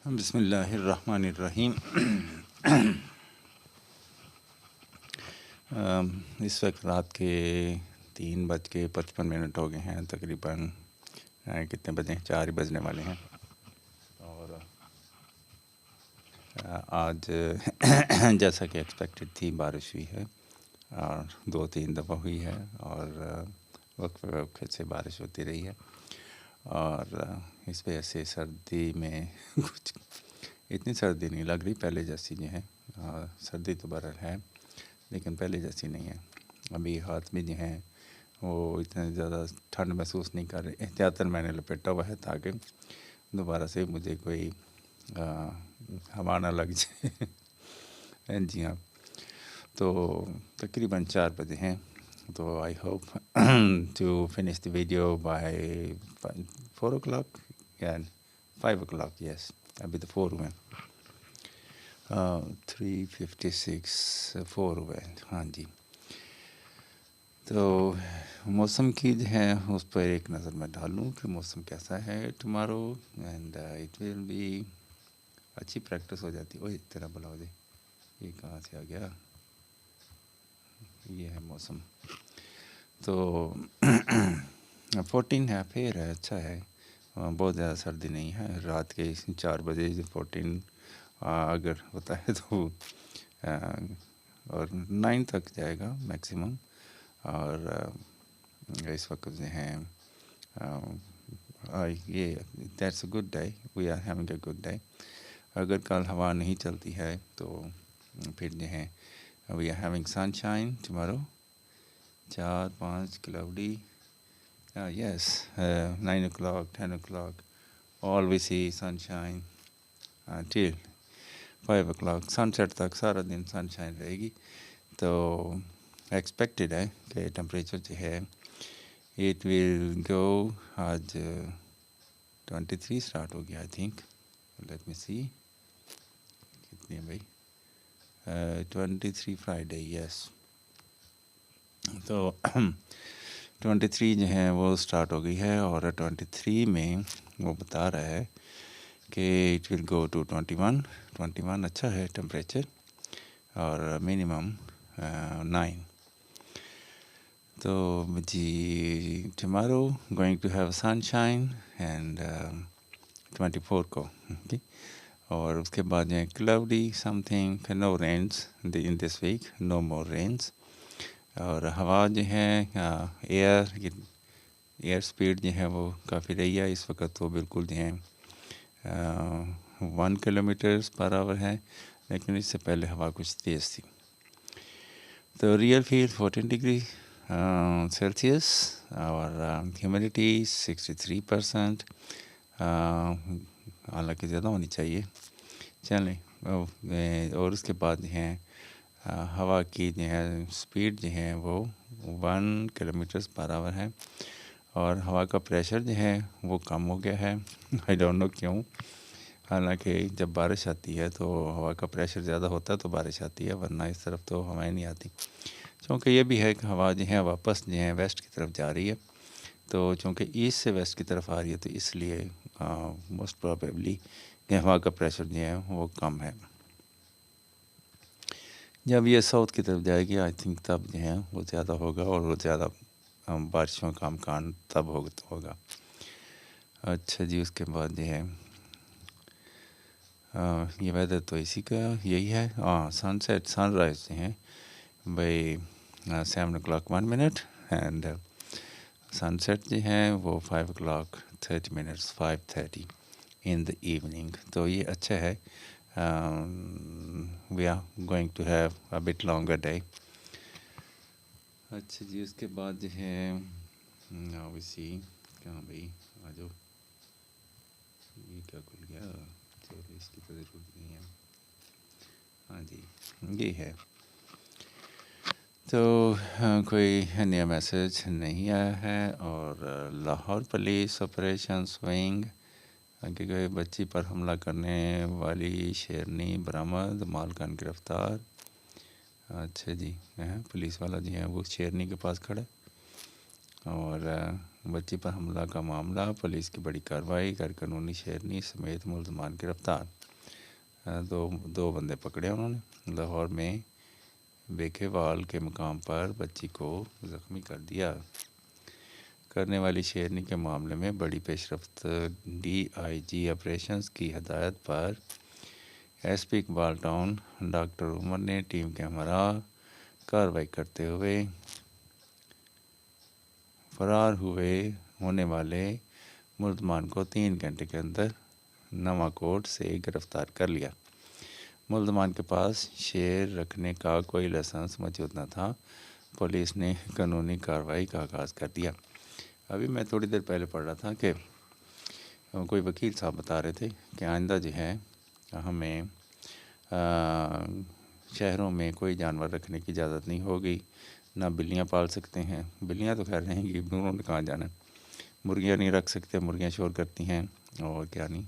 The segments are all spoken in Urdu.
بسم اللہ الرحمن الرحیم۔ اس وقت رات کے 3:55 ہو گئے ہیں تقریباً۔ کتنے بجے؟ 4 بجنے والے ہیں۔ اور آج جیسا کہ ایکسپیکٹڈ تھی بارش ہوئی ہے اور 2-3 دفعہ ہوئی ہے، اور وقت وقت سے بارش ہوتی رہی ہے، اور اس وجہ سے سردی میں کچھ اتنی سردی نہیں لگ رہی پہلے جیسی جو ہے۔ سردی تو بہرحال ہے لیکن پہلے جیسی نہیں ہے۔ ابھی ہاتھ میں جو ہیں وہ اتنے زیادہ ٹھنڈ محسوس نہیں کر رہے۔ احتیاطاً میں نے لپیٹا ہوا ہے تاکہ دوبارہ سے مجھے کوئی ہوا نہ لگ جائے۔ جی ہاں، تو تقریباً 4 بجے ہیں، تو I hope to finish the video by 4 o'clock یا 5 o'clock۔ یس، ابھی تو 4 ہوئے ہیں، 3:56 4 ہوئے ہیں۔ ہاں جی، تو موسم کی جو ہے اس پر ایک نظر میں ڈالوں کہ موسم کیسا ہے tomorrow, and it will be اچھی پریکٹس ہو جاتی۔ اوہ تیرا بلا ہو جائے، یہ کہاں سے آ گیا؟ یہ ہے موسم، تو 14 ہے، پھر ہے، اچھا ہے، بہت زیادہ سردی نہیں ہے۔ رات کے 4 بجے 14 اگر ہوتا ہے تو اور 9 تک جائے گا میکسیمم۔ اور اس وقت جو ہیں یہ that's a good day, we are having a good day. اگر کل ہوا نہیں چلتی ہے تو پھر جو ہے we are having sunshine tomorrow, 4-5 cloudy, yes, 9 o'clock 10 o'clock all we see sunshine till 5 o'clock sun set تک سارا دن سن شائن رہے گی۔ تو ایکسپیکٹڈ ہے کہ ٹمپریچر جو ہے اٹ ول گو، آج 23 اسٹارٹ ہو گیا آئی تھنک، لیٹ می سی کتنی ہے بھائی، 23 فرائیڈے، یس، تو 23 جو ہے وہ اسٹارٹ ہو گئی ہے، اور 23 میں وہ بتا رہا ہے کہ اٹ ول گو ٹو 21 اچھا ہے ٹمپریچر، اور منیمم 9۔ تو جی tomorrow going to have sunshine and 24 کو، اور اس کے بعد جو ہے cloudy something, no rains in this week, no more rains. اور ہوا جو ہے ایئر سپیڈ جو ہے وہ کافی رہی ہے اس وقت، تو بالکل جو ہے 1 km/h ہے، لیکن اس سے پہلے ہوا کچھ تیز تھی۔ تو ریئل فیل 14 ڈگری سیلسیس، اور ہیومیڈیٹی 63%، حالانکہ زیادہ ہونی چاہیے، چلیں۔ اور اس کے بعد جو ہے ہوا کی جو ہے سپیڈ جو ہے وہ 1 km/h ہے، اور ہوا کا پریشر جو ہے وہ کم ہو گیا ہے، آئی ڈونٹ نو کیوں، حالانکہ جب بارش آتی ہے تو ہوا کا پریشر زیادہ ہوتا ہے تو بارش آتی ہے، ورنہ اس طرف تو ہوائیں نہیں آتی۔ چونکہ یہ بھی ہے کہ ہوا جو ہے واپس جو ہے ویسٹ کی طرف جا رہی ہے، تو چونکہ ایسٹ سے ویسٹ کی طرف آ رہی ہے تو اس لیے موسٹ پروبیبلی کہ ہوا کا پریشر جو ہے وہ کم ہے۔ جب یہ ساؤتھ کی طرف جائے گی آئی تھنک تب جو ہے وہ زیادہ ہوگا، اور وہ زیادہ بارشوں کا امکان تب ہوگا۔ اچھا جی، اس کے بعد جو ہے یہ ویدر تو اسی کا یہی ہے۔ سن سیٹ سن رائز جو ہیں بھائی 7 o'clock 1 minute، and sun set جو ہیں وہ 5 o'clock 30 minutes 5:30 in the evening۔ تو یہ اچھا ہے، we are going to have a bit longer day۔ اچھا جی، اس کے بعد جو ہے obviously کہاں بھائی آ جاؤ، یہ کیا کھل گیا، چلو اس کی تو ضرورت نہیں ہے۔ ہاں جی، یہ ہے، تو کوئی نیا میسج نہیں آیا ہے۔ اور لاہور پولیس آپریشن سوئنگ کہ کوئی بچی پر حملہ کرنے والی شیرنی برآمد، مالکان گرفتار۔ اچھا جی، پولیس والا جو ہے وہ شیرنی کے پاس کھڑا، اور بچی پر حملہ کا معاملہ، پولیس کی بڑی کارروائی، غیر قانونی شیرنی سمیت ملزمان گرفتار۔ دو بندے پکڑے انہوں نے۔ لاہور میں بیکے وال کے مقام پر بچی کو زخمی کر دیا کرنے والی شیرنی کے معاملے میں بڑی پیش رفت۔ ڈی آئی جی آپریشنز کی ہدایت پر S P Iqbal Town doctor Umar نے ٹیم کے ہمراہ کارروائی کرتے ہوئے فرار ہونے والے ملزمان کو 3 گھنٹے کے اندر نواں کوٹ سے گرفتار کر لیا۔ ملزمان کے پاس شیر رکھنے کا کوئی لائسنس موجود نہ تھا۔ پولیس نے قانونی کارروائی کا آغاز کر دیا۔ ابھی میں تھوڑی دیر پہلے پڑھ رہا تھا کہ کوئی وکیل صاحب بتا رہے تھے کہ آئندہ جو ہے ہمیں شہروں میں کوئی جانور رکھنے کی اجازت نہیں ہوگی، نہ بلیاں پال سکتے ہیں۔ بلیاں تو خیر رہیں گی، انہوں نے کہاں جانا ہے۔ مرغیاں نہیں رکھ سکتے، مرغیاں شور کرتی ہیں، اور کیا نہیں،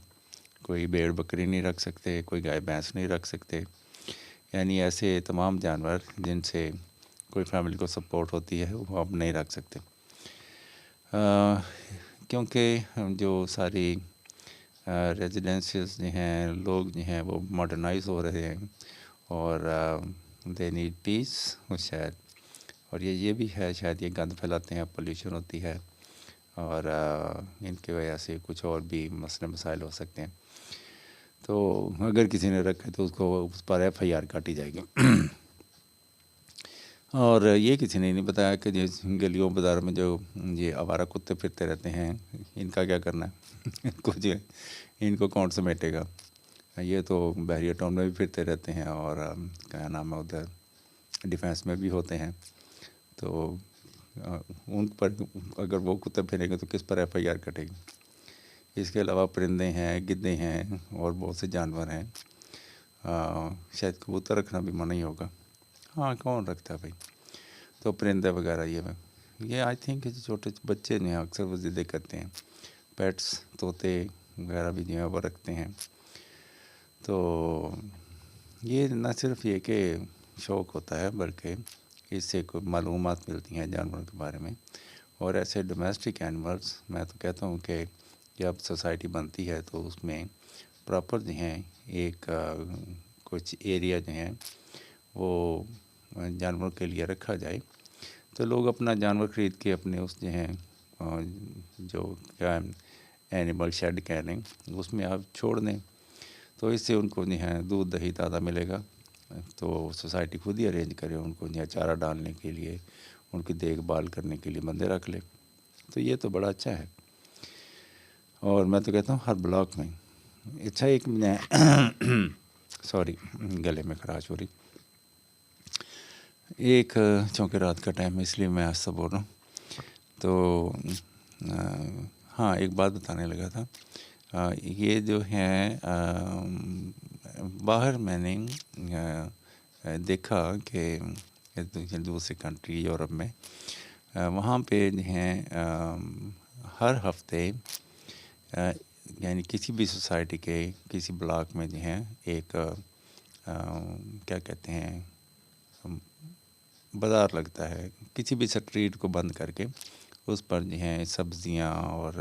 کوئی بھیڑ بکری نہیں رکھ سکتے، کوئی گائے بھینس نہیں رکھ سکتے، یعنی ایسے تمام جانور جن سے کوئی فیملی کو سپورٹ ہوتی ہے وہ اب نہیں رکھ سکتے، کیونکہ جو ساری ریزیڈنسز جو ہیں، لوگ جو ہیں وہ ماڈرنائز ہو رہے ہیں، اور دے نیڈ پیس شاید، اور یہ بھی ہے شاید یہ گند پھیلاتے ہیں، پولیوشن ہوتی ہے، اور ان کی وجہ سے کچھ اور بھی مسئلے مسائل ہو سکتے ہیں۔ تو اگر کسی نے رکھا تو اس پر ایف آئی آر کاٹی جائے گی۔ اور یہ کسی نے نہیں بتایا کہ جس گلیوں بازاروں میں جو یہ آوارہ کتے پھرتے رہتے ہیں، ان کا کیا کرنا ہے؟ کچھ ان کو کون سمیٹے گا؟ یہ تو بحریہ ٹاؤن میں بھی پھرتے رہتے ہیں، اور کیا نام ہے ادھر ڈیفینس میں بھی ہوتے ہیں، تو ان پر اگر وہ کتے پھریں گے تو کس پر ایف آئی آر کٹے گی؟ اس کے علاوہ پرندے ہیں، گدے ہیں، اور بہت سے جانور ہیں۔ شاید کبوتر رکھنا بھی منع ہی ہوگا، ہاں کون رکھتا ہے بھائی؟ تو پرندے وغیرہ یہ آئی تھنک چھوٹے بچے جو ہیں اکثر وہ ضدیں کرتے ہیں، پیٹس طوطے وغیرہ بھی جو ہیں وہ رکھتے ہیں۔ تو یہ نہ صرف یہ کہ شوق ہوتا ہے، بلکہ اس سے کوئی معلومات ملتی ہیں جانوروں کے بارے میں، اور ایسے ڈومیسٹک اینیملز میں تو کہتا ہوں کہ جب سوسائٹی بنتی ہے تو اس میں پراپر جو ہیں ایک کچھ ایریا جو ہیں وہ جانوروں کے لیے رکھا جائے، تو لوگ اپنا جانور خرید کے اپنے اس جو ہیں جو کیا اینیمل شیڈ کہہ لیں اس میں آپ چھوڑ دیں، تو اس سے ان کو جو ہے دودھ دہی تازہ ملے گا۔ تو سوسائٹی خود ہی ارینج کرے ان کو جو ہے چارہ ڈالنے کے لیے، ان کی دیکھ بھال کرنے کے لیے بندے رکھ لے، تو یہ تو بڑا اچھا ہے۔ اور میں تو کہتا ہوں ہر بلاک میں اچھا ایک سوری گلے میں خراش ہو رہی، ایک چونکہ رات کا ٹائم ہے اس لیے میں آہستہ بول رہا ہوں، تو ہاں ایک بات بتانے لگا تھا، یہ جو ہے باہر میں نے دیکھا کہ دوسری کنٹری یورپ میں وہاں پہ جو ہیں ہر ہفتے یعنی کسی بھی سوسائٹی کے کسی بلاک میں جو ہیں ایک کیا کہتے ہیں بازار لگتا ہے، کسی بھی اسٹریٹ کو بند کر کے اس پر جو ہیں سبزیاں اور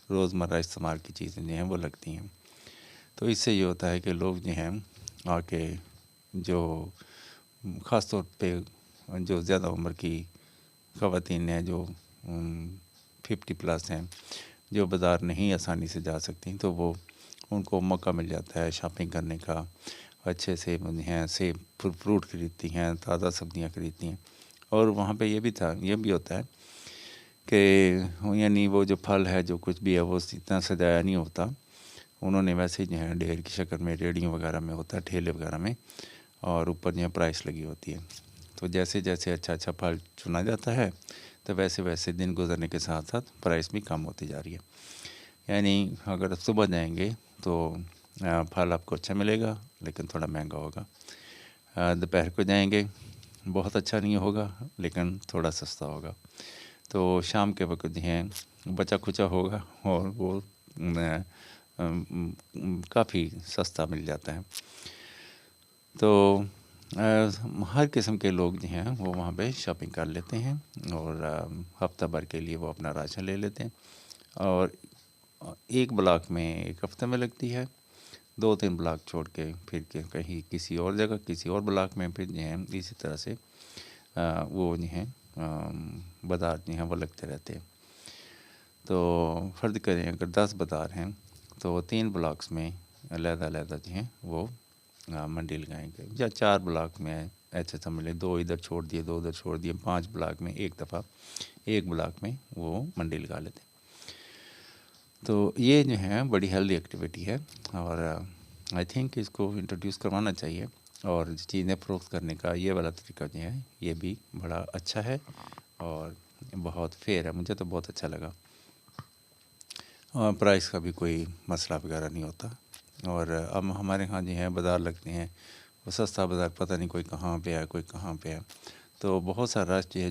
روزمرہ استعمال کی چیزیں جو ہیں وہ لگتی ہیں۔ تو اس سے یہ ہوتا ہے کہ لوگ جو ہیں آ کے جو خاص طور پہ جو زیادہ عمر کی خواتین ہیں جو 50+ ہیں، جو بازار نہیں آسانی سے جا سکتی، تو وہ ان کو موقع مل جاتا ہے شاپنگ کرنے کا، اچھے سے ہیں سیب فروٹ خریدتی ہیں، تازہ سبزیاں خریدتی ہیں۔ اور وہاں پہ یہ بھی ہوتا ہے کہ یعنی وہ جو پھل ہے جو کچھ بھی ہے وہ اتنا سجایا نہیں ہوتا، انہوں نے ویسے جو ہے ڈھیر کی شکل میں ریڑیوں وغیرہ میں ہوتا ہے، ٹھیلے وغیرہ میں، اور اوپر جو ہے پرائس لگی ہوتی ہے۔ تو جیسے جیسے اچھا پھل چنا جاتا ہے تو ویسے ویسے دن گزرنے کے ساتھ ساتھ پرائس بھی کم ہوتی جا رہی ہے، یعنی اگر صبح جائیں گے تو پھل آپ کو اچھا ملے گا لیکن تھوڑا مہنگا ہوگا، دوپہر کو جائیں گے بہت اچھا نہیں ہوگا لیکن تھوڑا سستا ہوگا، تو شام کے وقت جو ہیں بچا کھچا ہوگا اور وہ کافی سستا مل جاتا ہے۔ تو ہر قسم کے لوگ جو ہیں وہ وہاں پہ شاپنگ کر لیتے ہیں، اور ہفتہ بھر کے لیے وہ اپنا راشن لے لیتے ہیں، اور ایک بلاک میں ایک ہفتے میں لگتی ہے، 2-3 بلاک چھوڑ کے پھر کے کہیں کسی اور جگہ کسی اور بلاک میں پھر جو ہیں اسی طرح سے وہ جو ہیں بازار جو ہیں وہ لگتے رہتے ہیں۔ تو فرض کریں اگر 10 بازار ہیں تو 3 بلاکس میں علیحدہ علیحدہ جو ہیں وہ منڈی لگائیں گے، یا 4 بلاک میں ایسے سمجھ لیں، 2 ادھر چھوڑ دیے 2 ادھر چھوڑ دیے، 5 بلاک میں ایک دفعہ ایک بلاک میں وہ منڈی لگا لیتے ہیں۔ تو یہ جو ہے بڑی ہیلدی ایکٹیویٹی ہے، اور آئی تھنک اس کو انٹروڈیوس کروانا چاہیے، اور چیزیں فروخت کرنے کا یہ والا طریقہ جو ہے یہ بھی بڑا اچھا ہے اور بہت فیئر ہے، مجھے تو بہت اچھا لگا، اور پرائس کا بھی کوئی مسئلہ وغیرہ نہیں ہوتا۔ اور اب ہمارے ہاں جو ہیں بازار لگتے ہیں وہ سستا بازار، پتہ نہیں کوئی کہاں پہ ہے کوئی کہاں پہ ہے، تو بہت سا رش جو ہے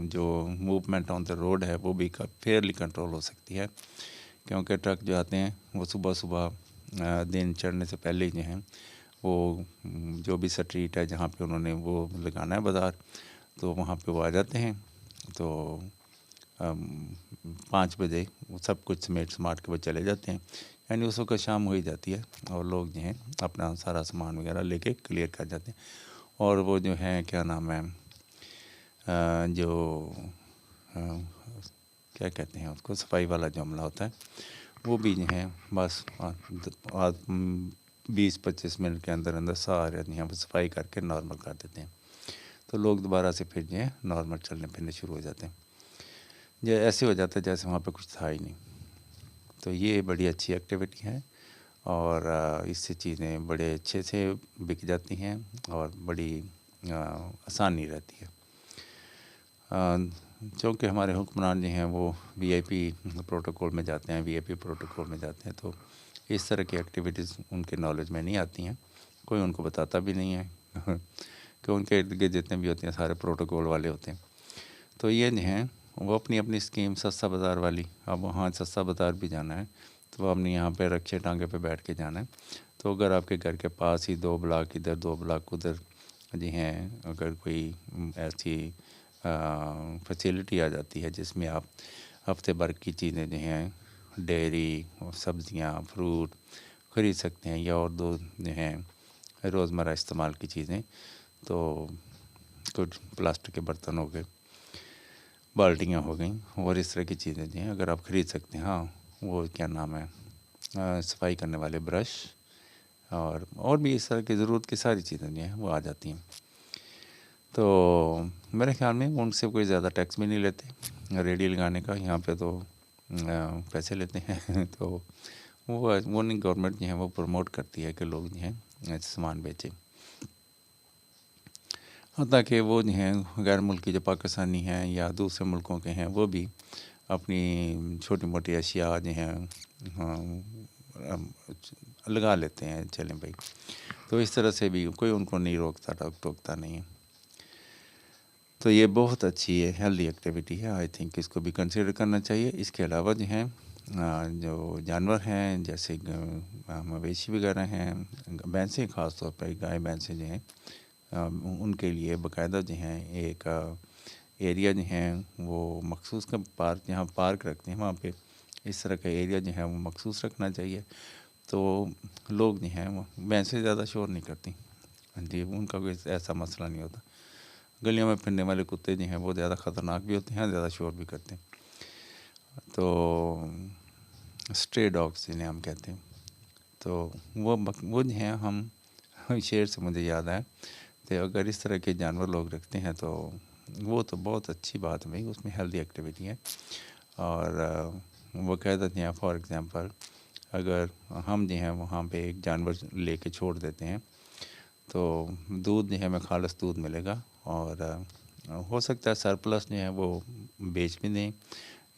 جو موومنٹ آن دا روڈ ہے وہ بھی فیئرلی کنٹرول ہو سکتی ہے، کیونکہ ٹرک جو آتے ہیں وہ صبح صبح دن چڑھنے سے پہلے جو ہیں وہ جو بھی اسٹریٹ ہے جہاں پہ انہوں نے وہ لگانا ہے بازار، تو وہاں پہ وہ آ جاتے ہیں، تو 5 بجے وہ سب کچھ سماٹ کے وہ چلے جاتے ہیں، یعنی اس وقت شام ہو ہی جاتی ہے، اور لوگ جو ہیں اپنا سارا سامان وغیرہ لے کے کلیئر کر جاتے ہیں، اور وہ جو ہیں کیا نام ہے جو کیا کہتے ہیں اس کو، صفائی والا جو عملہ ہوتا ہے وہ بھی جو ہیں بس 20-25 منٹ کے اندر اندر سارے یہاں پہ صفائی کر کے نارمل کر دیتے ہیں، تو لوگ دوبارہ سے پھر جو ہیں نارمل چلنے پھرنے شروع ہو جاتے ہیں، جو ایسے ہو جاتا ہے جیسے وہاں پہ کچھ تھا ہی نہیں۔ تو یہ بڑی اچھی ایکٹیویٹی ہے، اور اس سے چیزیں بڑے اچھے سے بک جاتی ہیں اور بڑی آسانی رہتی ہے، چونکہ ہمارے حکمران جو ہیں وہ وی آئی پی پروٹوکول میں جاتے ہیں، وی آئی پی پروٹوکول میں جاتے ہیں، تو اس طرح کی ایکٹیویٹیز ان کے نالج میں نہیں آتی ہیں، کوئی ان کو بتاتا بھی نہیں ہے کہ ان کے ارد گرد جتنے بھی ہوتے ہیں سارے پروٹوکول والے ہوتے ہیں، تو یہ جو ہیں وہ اپنی اپنی اسکیم سستا بازار والی، اب وہاں سستا بازار بھی جانا ہے تو آپ نے یہاں پہ رکشے ٹانگے پہ بیٹھ کے جانا ہے، تو اگر آپ کے گھر کے پاس ہی 2 بلاک ادھر 2 بلاک ادھر جی ہیں، اگر کوئی ایسی فیسیلٹی آ جاتی ہے جس میں آپ ہفتے بھر کی چیزیں جو ہیں ڈیری اور سبزیاں فروٹ خرید سکتے ہیں، یا اور دو جو ہیں روزمرہ استعمال کی چیزیں، تو کچھ پلاسٹک کے برتن ہو گئے، بالٹیاں ہو گئیں، اور اس طرح کی چیزیں جو ہیں اگر آپ خرید سکتے ہیں، ہاں وہ کیا نام ہے صفائی کرنے والے برش اور بھی اس طرح کی ضرورت کی ساری چیزیں جو ہیں وہ آ جاتی ہیں، تو میرے خیال میں ان سے کوئی زیادہ ٹیکس بھی نہیں لیتے، ریڈی لگانے کا یہاں پہ تو پیسے لیتے ہیں، تو وہ نہیں، گورنمنٹ جو ہے وہ پروموٹ کرتی ہے کہ لوگ جو ہیں ایسے سامان بیچیں، تاکہ وہ جو ہیں غیر ملکی جو پاکستانی ہیں یا دوسرے ملکوں کے ہیں وہ بھی اپنی چھوٹی موٹی اشیاء جو ہیں لگا لیتے ہیں، چلیں بھائی، تو اس طرح سے بھی کوئی ان کو نہیں ٹوکتا نہیں ہے، تو یہ بہت اچھی ہے، ہیلدی ایکٹیویٹی ہے، آئی تھنک اس کو بھی کنسیڈر کرنا چاہیے۔ اس کے علاوہ جو ہیں جو جانور ہیں جیسے مویشی وغیرہ ہیں، بھینسیں خاص طور پر گائے بھینسیں جو ہیں ان کے لیے باقاعدہ جو ہیں ایک ایریا جو ہیں وہ مخصوص کا پارک، جہاں پارک رکھتے ہیں وہاں پہ اس طرح کا ایریا جو ہے وہ مخصوص رکھنا چاہیے، تو لوگ جو ہیں وہ بھینسیں زیادہ شور نہیں کرتی جی، ان کا کوئی ایسا مسئلہ نہیں ہوتا، گلیوں میں پھرنے والے کتے جو ہیں وہ زیادہ خطرناک بھی ہوتے ہیں، زیادہ شور بھی کرتے ہیں، تو اسٹرے ڈاگس جنہیں ہم کہتے ہیں، تو وہ جو ہیں ہم شیر سے مجھے یاد آیا کہ اگر اس طرح کے جانور لوگ رکھتے ہیں تو وہ تو بہت اچھی بات ہے بھائی، اس میں ہیلدی ایکٹیویٹی ہے، اور وہ کہہ دیتے ہیں فار ایگزامپل اگر ہم جو ہیں وہاں پہ ایک جانور لے کے چھوڑ دیتے ہیں تو دودھ جو ہے ہمیں خالص دودھ ملے گا، اور ہو سکتا ہے سرپلس جو ہے وہ بیچ بھی دیں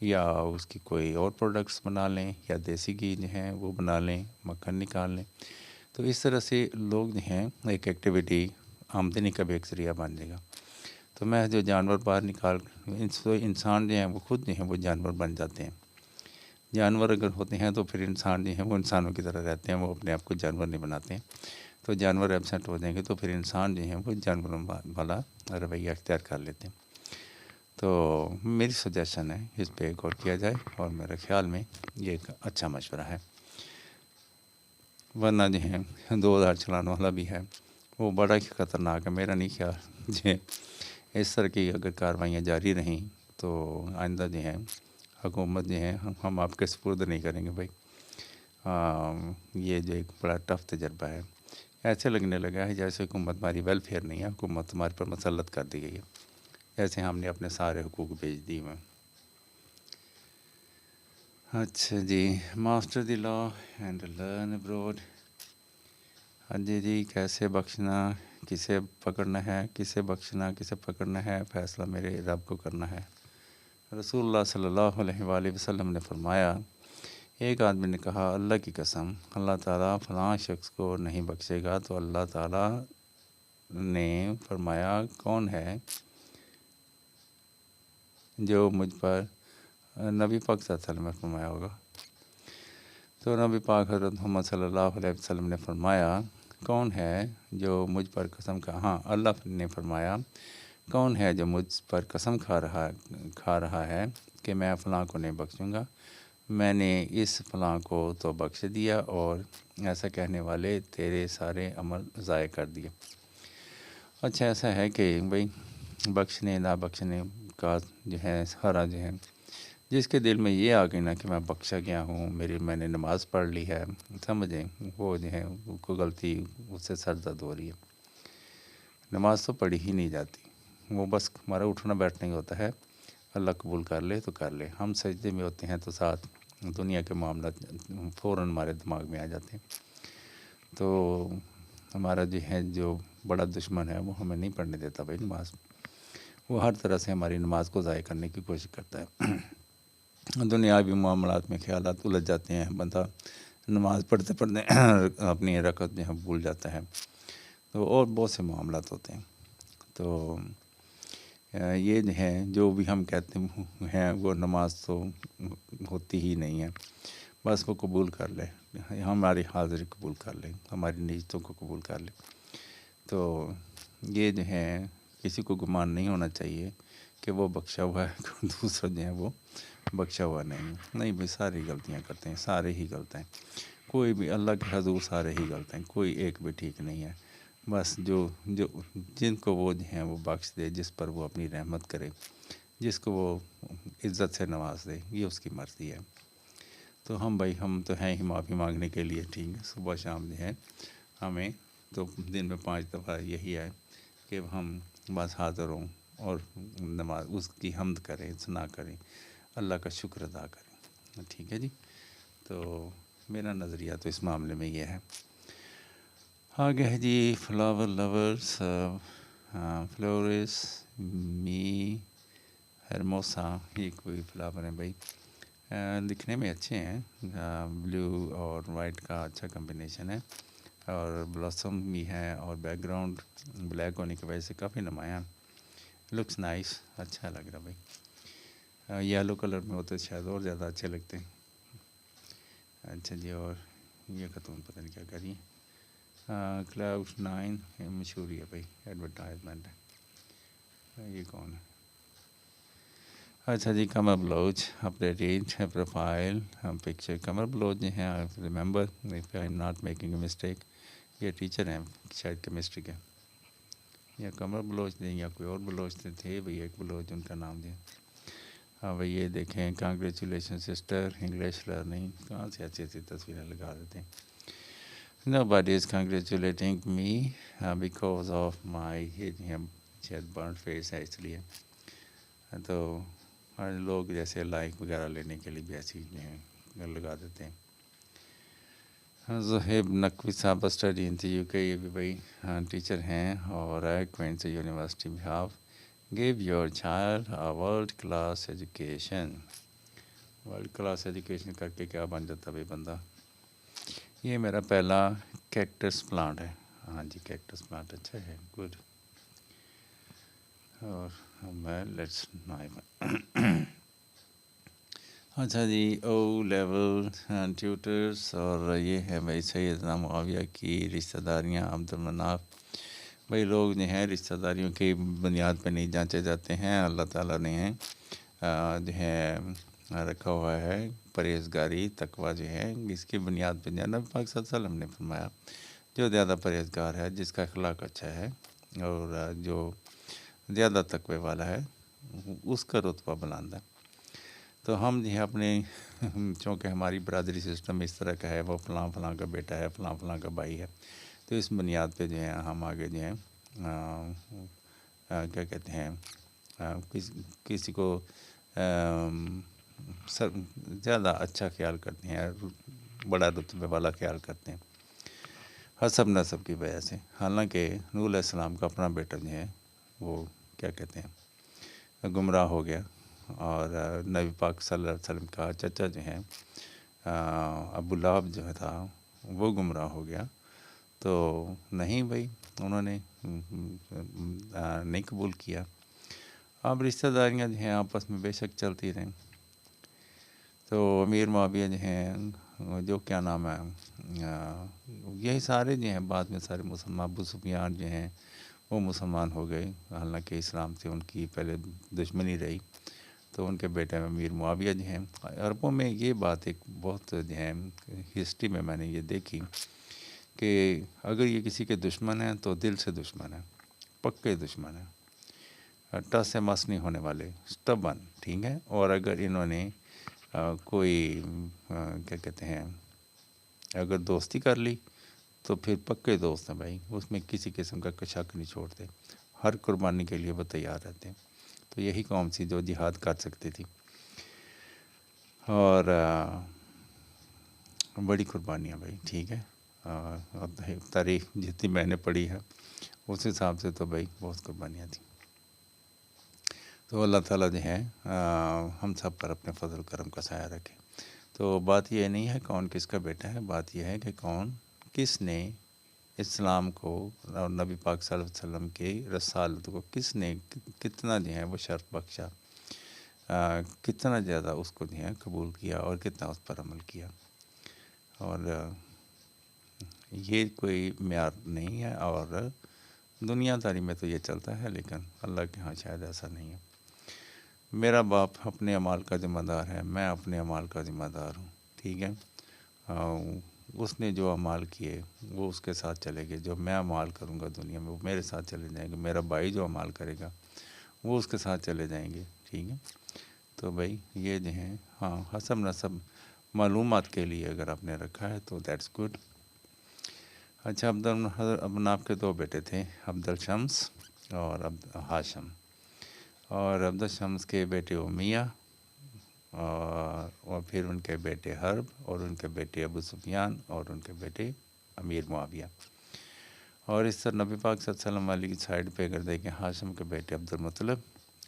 یا اس کی کوئی اور پروڈکٹس بنا لیں، یا دیسی گھی جو ہیں وہ بنا لیں، مکھن نکال لیں، تو اس طرح سے لوگ جو ہیں ایک ایکٹیویٹی آمدنی کا بھی ایک ذریعہ بن جائے گا، تو میں جو جانور باہر نکال انسان جو ہیں وہ خود جو ہیں وہ جانور بن جاتے ہیں، جانور اگر ہوتے ہیں تو پھر انسان جو ہیں وہ انسانوں کی طرح رہتے ہیں، وہ اپنے آپ کو جانور نہیں بناتے ہیں، تو جانور ایبسنٹ ہو جائیں گے تو پھر انسان جو ہیں وہ جانوروں والا رویہ اختیار کر لیتے ہیں. تو میری سجیشن ہے اس پہ غور کیا جائے اور میرے خیال میں یہ ایک اچھا مشورہ ہے. ورنہ جو ہے 2000 چلانے والا بھی ہے وہ بڑا ہی خطرناک ہے. میرا نہیں خیال جو اس طرح کی اگر کارروائیاں جاری رہیں تو آئندہ جو ہے حکومت جو ہے ہم آپ کے سپرد نہیں کریں گے بھائی. یہ جو ایک بڑا ٹف تجربہ ہے. ایسے لگنے لگا ہے جیسے حکومت ہماری ویلفیئر نہیں ہے, حکومت ہمارے پر مسلط کر دی گئی ہے, جیسے ہم نے اپنے سارے حقوق بیچ دی ہوئے. اچھا جی, master the law and learn abroad. ہاں جی, کیسے بخشنا کسے پکڑنا ہے, کسے بخشنا کسے پکڑنا ہے, فیصلہ میرے رب کو کرنا ہے. رسول اللہ صلی اللہ علیہ وآلہ وسلم نے فرمایا, ایک آدمی نے کہا اللہ کی قسم اللہ تعالیٰ فلاں شخص کو نہیں بخشے گا. تو اللہ تعالیٰ نے فرمایا کون ہے جو مجھ پر, نبی پاک صلی اللہ علیہ وسلم نے فرمایا ہوگا. تو نبی پاک حضرت محمد صلی اللہ علیہ وسلم نے فرمایا کون ہے جو مجھ پر قسم ہاں اللہ نے فرمایا کون ہے جو مجھ پر قسم کھا رہا ہے کہ میں فلاں کو نہیں بخشوں گا, میں نے اس فلاں کو تو بخش دیا اور ایسا کہنے والے تیرے سارے عمل ضائع کر دیے. اچھا ایسا ہے کہ بھئی بخشنے نہ بخشنے کا جو ہے سارا جو ہے جس کے دل میں یہ آ گئی نا کہ میں بخشا گیا ہوں, میں نے نماز پڑھ لی ہے, سمجھیں وہ جو ہے کوئی غلطی اس سے سر درد ہو رہی ہے. نماز تو پڑھی ہی نہیں جاتی, وہ بس ہمارا اٹھنا بیٹھنا ہی ہوتا ہے. اللہ قبول کر لے تو کر لے. ہم سجدے میں ہوتے ہیں تو ساتھ دنیا کے معاملات فوراً ہمارے دماغ میں آ جاتے ہیں. تو ہمارا جو ہے جو بڑا دشمن ہے وہ ہمیں نہیں پڑھنے دیتا بھائی نماز. وہ ہر طرح سے ہماری نماز کو ضائع کرنے کی کوشش کرتا ہے. دنیاوی معاملات میں خیالات الجھ جاتے ہیں, بندہ نماز پڑھتے پڑھتے اپنی رکعت جو ہے بھول جاتا ہے. تو اور بہت سے معاملات ہوتے ہیں. تو یہ جو ہے جو بھی ہم کہتے ہیں وہ نماز تو ہوتی ہی نہیں ہے. بس وہ قبول کر لے, ہماری حاضری قبول کر لے, ہماری نیتوں کو قبول کر لے. تو یہ جو ہے کسی کو گمان نہیں ہونا چاہیے کہ وہ بخشا ہوا ہے, دوسرا جو ہے وہ بخشا ہوا نہیں بھائی, ساری غلطیاں کرتے ہیں, سارے ہی غلط ہیں. کوئی بھی اللہ کے حضور سارے ہی غلط ہیں, کوئی ایک بھی ٹھیک نہیں ہے. بس جو جن کو وہ جو ہیں وہ بخش دے, جس پر وہ اپنی رحمت کرے, جس کو وہ عزت سے نواز دے, یہ اس کی مرضی ہے. تو ہم تو ہیں ہی معافی مانگنے کے لیے, ٹھیک ہے, صبح شام جو ہے ہمیں تو دن میں 5 دفعہ یہی ہے کہ ہم بس حاضر ہوں اور نماز اس کی حمد کریں, ثنا کریں, اللہ کا شکر ادا کریں. ٹھیک ہے جی. تو میرا نظریہ تو اس معاملے میں یہ ہے. آگے ہے جی فلاور لورس, فلورس می ہرموسا, یہ کوئی فلاور ہیں بھائی, دکھنے میں اچھے ہیں, بلیو اور وائٹ کا اچھا کمبینیشن ہے, اور بلاسم بھی ہے, اور بیک گراؤنڈ بلیک ہونے کی وجہ سے کافی نمایاں, لکس نائس, اچھا لگ رہا بھائی. یلو کلر میں ہوتے شاید اور زیادہ اچھے لگتے ہیں. اچھا جی, اور یہ خاتون پتہ نہیں کیا کر رہی ہیں. کلاؤڈ 9 مشہور ہے بھائی, ایڈورٹائزمنٹ ہے. یہ کون ہے؟ اچھا جی, Qamar Baloch update profile picture. Qamar Baloch جو ہیں remember if I am not making a mistake, یہ ٹیچر ہیں شاید کیمسٹری کے, یا قمر بلوچ دیں یا کوئی اور بلوچ تھے بھئی, ایک بلوچ ان کا نام دیں. ہاں بھئی یہ دیکھیں, کانگریچولیشن سسٹر, انگلش لرننگ. کہاں سے اچھی اچھی تصویریں لگا دیتے ہیں. Nobody is congratulating me because of my شاید برن فیس ہے اس لیے. تو لوگ جیسے لائک وغیرہ لینے کے لیے بھی ایسی چیزیں لگا دیتے ہیں. زہیب نقوی صاحب اسٹڈی ان دی UK, یہ بھی بھائی ٹیچر ہیں, اور coins university behalf. Give your child world class education. World class education کر کے کیا بن جاتا بھائی بندہ. یہ میرا پہلا کیکٹس پلانٹ ہے. ہاں جی, کیکٹس پلانٹ اچھا ہے, گڈ. اور میں لیٹس اچھا جی، او لیول ٹیوٹرس، اور یہ ہے بھائی سیدنا معاویہ کی رشتہ داریاں، عبد المناف. بھائی لوگ جو ہیں رشتہ داریوں کی بنیاد پہ نہیں جانچے جاتے ہیں. اللہ تعالیٰ نے جو ہے رکھا ہوا ہے پرہیزگاری تقویٰ جو ہے اس کی بنیاد پہ. نبی پاک صلی اللہ علیہ وسلم نے فرمایا جو زیادہ پرہیزگار ہے، جس کا اخلاق اچھا ہے، اور جو زیادہ تقوی والا ہے، اس کا رتبہ بلند ہے. تو ہم جو ہے اپنے چونکہ ہماری برادری سسٹم اس طرح کا ہے، وہ فلاں فلاں کا بیٹا ہے، فلاں فلاں کا بھائی ہے، تو اس بنیاد پہ جو ہے ہم آگے جو ہے کیا کہتے ہیں کسی کو زیادہ اچھا خیال کرتے ہیں، بڑا رتبے والا خیال کرتے ہیں حسب نسب کی وجہ سے. حالانکہ نوح علیہ السلام کا اپنا بیٹا جو ہے وہ کیا کہتے ہیں گمراہ ہو گیا، اور نبی پاک صلی اللہ علیہ وسلم کا چچا جو ہیں ابو لہب جو تھا وہ گمراہ ہو گیا. تو نہیں بھائی، انہوں نے نہیں قبول کیا. اب رشتہ داریاں جو ہیں آپس میں بے شک چلتی رہیں. تو امیر معاویہ جو ہیں جو کیا نام ہے یہی سارے جو ہیں بعد میں سارے مسلمان. ابو سفیان جو ہیں وہ مسلمان ہو گئے، حالانکہ اسلام سے ان کی پہلے دشمنی رہی. تو ان کے بیٹے امیر معاویہ جو ہیں. عربوں میں یہ بات ایک بہت جو ہے ہسٹری میں نے یہ دیکھی کہ اگر یہ کسی کے دشمن ہیں تو دل سے دشمن ہیں، پکے دشمن ہیں، ٹس سے مس نہیں ہونے والے، سٹبن، ٹھیک ہے. اور اگر انہوں نے کوئی کیا کہتے ہیں اگر دوستی کر لی تو پھر پکے دوست ہیں بھائی، اس میں کسی قسم کا شک نہیں چھوڑتے، ہر قربانی کے لیے وہ تیار رہتے ہیں. تو یہی قوم تھی جو جہاد کر سکتی تھی، اور بڑی قربانیاں بھائی، ٹھیک ہے. اب تاریخ جتنی میں نے پڑھی ہے اس حساب سے تو بھائی بہت قربانیاں تھیں. تو اللہ تعالیٰ جو ہے ہم سب پر اپنے فضل کرم کا سایہ رکھے. تو بات یہ نہیں ہے کون کس کا بیٹا ہے، بات یہ ہے کہ کون کس نے اسلام کو اور نبی پاک صلی اللہ علیہ وسلم کی رسالت کو کس نے کتنا جو ہے وہ شرف بخشا، کتنا زیادہ اس کو جو ہے قبول کیا اور کتنا اس پر عمل کیا. اور یہ کوئی معیار نہیں ہے، اور دنیا داری میں تو یہ چلتا ہے، لیکن اللہ کے ہاں شاید ایسا نہیں ہے. میرا باپ اپنے اعمال کا ذمہ دار ہے، میں اپنے اعمال کا ذمہ دار ہوں، ٹھیک ہے. اس نے جو اعمال کیے وہ اس کے ساتھ چلے گئے، جو میں اعمال کروں گا دنیا میں وہ میرے ساتھ چلے جائیں گے. میرا بھائی جو اعمال کرے گا وہ اس کے ساتھ چلے جائیں گے، ٹھیک ہے. تو بھائی یہ جو ہیں ہاں حسب نسب معلومات کے لیے اگر آپ نے رکھا ہے تو دیٹس گڈ. اچھا، عبدالمناف کے دو بیٹے تھے، عبدالشمس اور ہاشم. اور عبدالشمس کے بیٹے امیہ، اور پھر ان کے بیٹے حرب، اور ان کے بیٹے ابو سفیان، اور ان کے بیٹے امیر معاویہ. اور اس طرح نبی پاک صلی اللہ علیہ وسلم والی کی سائڈ پہ اگر دیکھیں ہاشم کے بیٹے عبدالمطلب،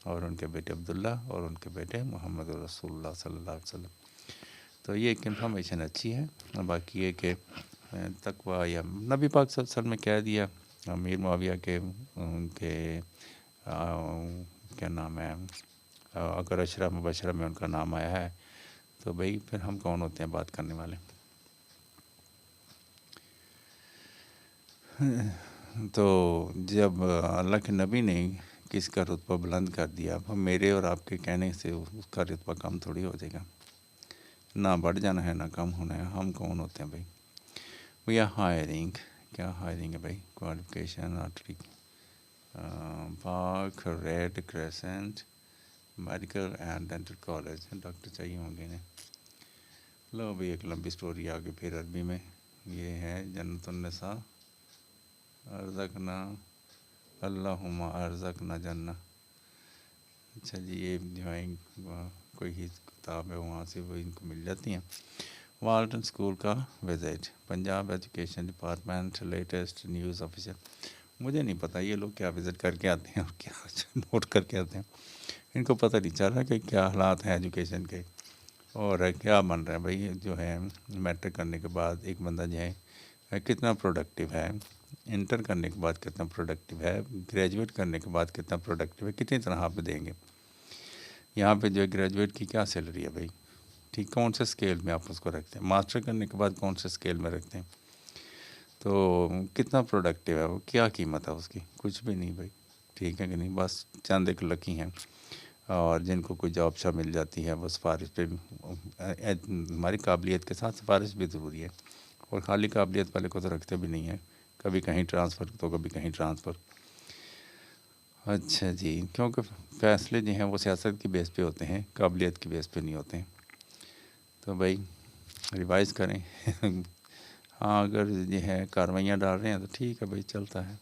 اور ان کے بیٹے عبداللہ، اور ان کے بیٹے محمد رسول اللہ صلی اللہ علیہ وسلم. تو یہ ایک انفارمیشن اچھی ہے. باقی یہ کہ تقویٰ یا نبی پاک صلی اللہ علیہ وسلم نے کہہ دیا امیر معاویہ کے ان کے کیا نام ہے، اگر عشرہ مبشرہ میں ان کا نام آیا ہے تو بھئی پھر ہم کون ہوتے ہیں بات کرنے والے. تو جب اللہ کے نبی نے کس کا رتبہ بلند کر دیا، اب میرے اور آپ کے کہنے سے اس کا رتبہ کم تھوڑی ہو جائے گا، نہ بڑھ جانا ہے نہ کم ہونا ہے. ہم کون ہوتے ہیں بھائی؟ We are hiring. کیا ہائرنگ ہے بھائی؟ Qualification artery park red crescent medical and dental college. Doctor چاہیے ہوں گے انہیں. لو بھائی ایک لمبی سٹوری آگے پھر عربی میں. یہ ہے جنت النساء ارزقنا اللہم ارزقنا جنہ. اچھا جی، یہ جو ہے کوئی ہی کتاب ہے وہاں سے وہ ان کو مل جاتی ہیں. والٹن اسکول کا visit, Punjab education department latest news officer. مجھے نہیں پتہ یہ لوگ کیا وزٹ کر کے آتے ہیں اور کیا نوٹ کر کے آتے ہیں. ان کو پتہ نہیں چل رہا کہ کیا حالات ہیں ایجوکیشن کے اور کیا بن رہا ہے. بھائی جو ہے میٹرک کرنے کے بعد ایک بندہ جو ہے کتنا پروڈکٹیو ہے، انٹر کرنے کے بعد کتنا پروڈکٹیو ہے، گریجویٹ کرنے کے بعد کتنا پروڈکٹیو ہے، کتنی تنخواہ پہ دیں گے. یہاں پہ جو ہے گریجویٹ کی کیا سیلری ہے بھائی؟ ٹھیک کون سے اسکیل میں آپ اس کو رکھتے ہیں، ماسٹر کرنے کے بعد کون سے اسکیل میں رکھتے ہیں، تو کتنا پروڈکٹیو ہے وہ، کیا قیمت ہے اس کی، کچھ بھی نہیں بھائی، ٹھیک ہے کہ نہیں. بس چند ایک لکی ہیں اور جن کو کوئی جاب شاپ مل جاتی ہے وہ سفارش پہ، ہماری قابلیت کے ساتھ سفارش بھی ضروری ہے، اور خالی قابلیت والے کو تو رکھتے بھی نہیں ہیں، کبھی کہیں ٹرانسفر تو کبھی کہیں ٹرانسفر. اچھا جی، کیونکہ فیصلے جو ہیں وہ سیاست کی بیس پہ ہوتے ہیں، قابلیت کی بیس پہ نہیں ہوتے ہیں. تو بھائی ریوائز کریں. ہاں اگر یہ ہے کاروائیاں ڈال رہے ہیں تو ٹھیک ہے بھائی، چلتا ہے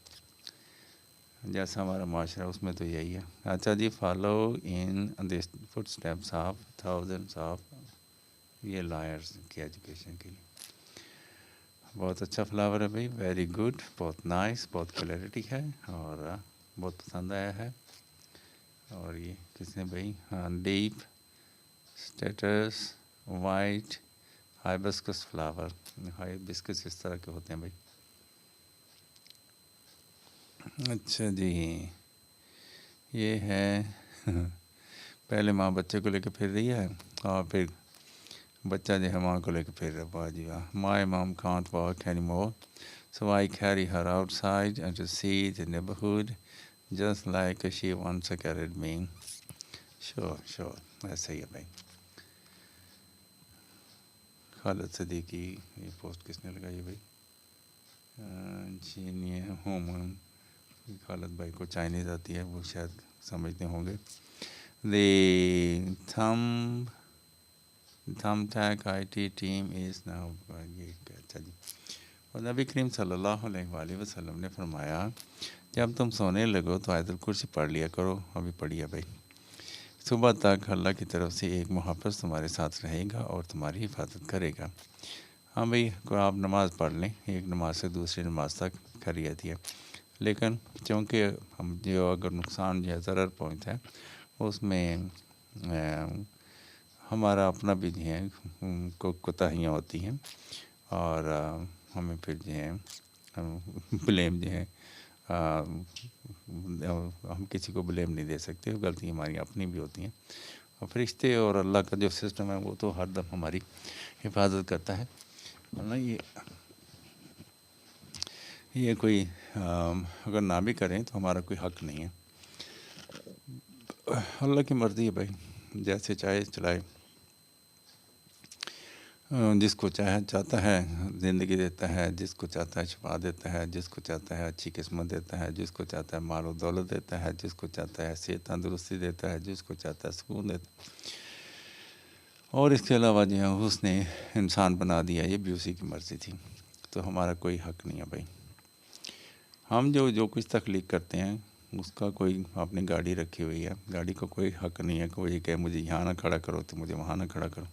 جیسا ہمارا معاشرہ اس میں تو یہی ہے. اچھا جی، follow in the footsteps of thousands of, یہ لائرس کی ایجوکیشن کے لیے. بہت اچھا فلاور ہے بھائی، ویری گڈ، بہت نائس، بہت کلیئرٹی ہے اور بہت پسند آیا ہے. اور یہ کس نے بھائی، ہاں ڈیپ اسٹیٹس وائٹ ہائبسکس فلاور. ہائبسکس اس طرح کے ہوتے ہیں بھائی. اچھا جی، یہ ہے پہلے ماں بچے کو لے کے پھر رہی ہے اور پھر بچہ جو ہے ماں کو لے کے پھر رہا ہے. واہ جی واہ. My mom can't walk anymore so I carry her outside and to see the neighbourhood just like she once carried me. Sure ایسا ہی ہے بھائی. خالد صدیقی، یہ پوسٹ کس نے لگائی بھائی، چینی ہومن. خالد بھائی کو چائنیز آتی ہے، وہ شاید سمجھتے ہوں گے. The thumb tech I T team is now. یہ اچھا جی. اور نبی کریم صلی اللہ علیہ وآلہ وسلم نے فرمایا جب تم سونے لگو تو آیت الکرسی پڑھ لیا کرو. ابھی پڑھیے بھائی. صبح تک اللہ کی طرف سے ایک محافظ تمہارے ساتھ رہے گا اور تمہاری حفاظت کرے گا. ہاں بھائی، آپ نماز پڑھ لیں، ایک نماز سے دوسری نماز تک خیریت ہے، لیکن چونکہ ہم جو اگر نقصان جو ہے ضرر پہنچتا ہے اس میں ہمارا اپنا بھی جو ہے کوتاہیاں ہوتی ہیں اور ہمیں پھر جو ہے بلیم جو ہے ہم کسی کو بلیم نہیں دے سکتے، غلطی ہماری اپنی بھی ہوتی ہیں. اور فرشتے اور اللہ کا جو سسٹم ہے وہ تو ہر دم ہماری حفاظت کرتا ہے. ورنہ یہ کوئی اگر نہ بھی کریں تو ہمارا کوئی حق نہیں ہے. اللہ کی مرضی ہے بھائی، جیسے چاہے چلائے. جس کو چاہتا ہے زندگی دیتا ہے، جس کو چاہتا ہے شفا دیتا ہے، جس کو چاہتا ہے اچھی قسمت دیتا ہے، جس کو چاہتا ہے مال و دولت دیتا ہے، جس کو چاہتا ہے صحت تندرستی دیتا ہے، جس کو چاہتا ہے سکون دیتا ہے. اور اس کے علاوہ جو ہے اس نے انسان بنا دیا، یہ بھی اسی کی مرضی تھی. تو ہمارا کوئی حق نہیں ہے بھائی. ہم جو کچھ تخلیق کرتے ہیں اس کا کوئی، اپنی گاڑی رکھی ہوئی ہے، گاڑی کو کوئی حق نہیں ہے کوئی کہ مجھے یہاں نہ کھڑا کرو تو مجھے وہاں نہ کھڑا کرو.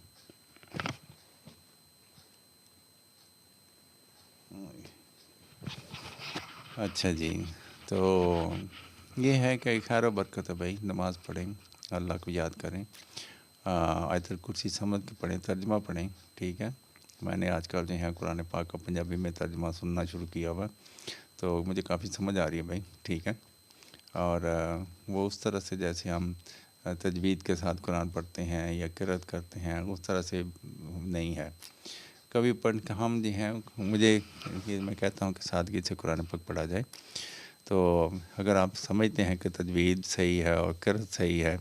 اچھا جی، تو یہ ہے کہ خیر و برکت ہے بھائی. نماز پڑھیں، اللہ کو یاد کریں، آیت الکرسی سمجھ کے پڑھیں، ترجمہ پڑھیں. ٹھیک ہے. میں نے آج کل جو ہے قرآن پاک کا پنجابی میں ترجمہ سننا شروع کیا ہوا، تو مجھے کافی سمجھ آ رہی ہے بھائی. ٹھیک ہے. اور وہ اس طرح سے جیسے ہم تجوید کے ساتھ قرآن پڑھتے ہیں یا قرأت کرتے ہیں اس طرح سے نہیں ہے. کبھی پڑھ کے ہم جو ہیں، مجھے میں کہتا ہوں کہ سادگی سے قرآن پاک پڑھا جائے. تو اگر آپ سمجھتے ہیں کہ تجوید صحیح ہے اور قرأت صحیح ہے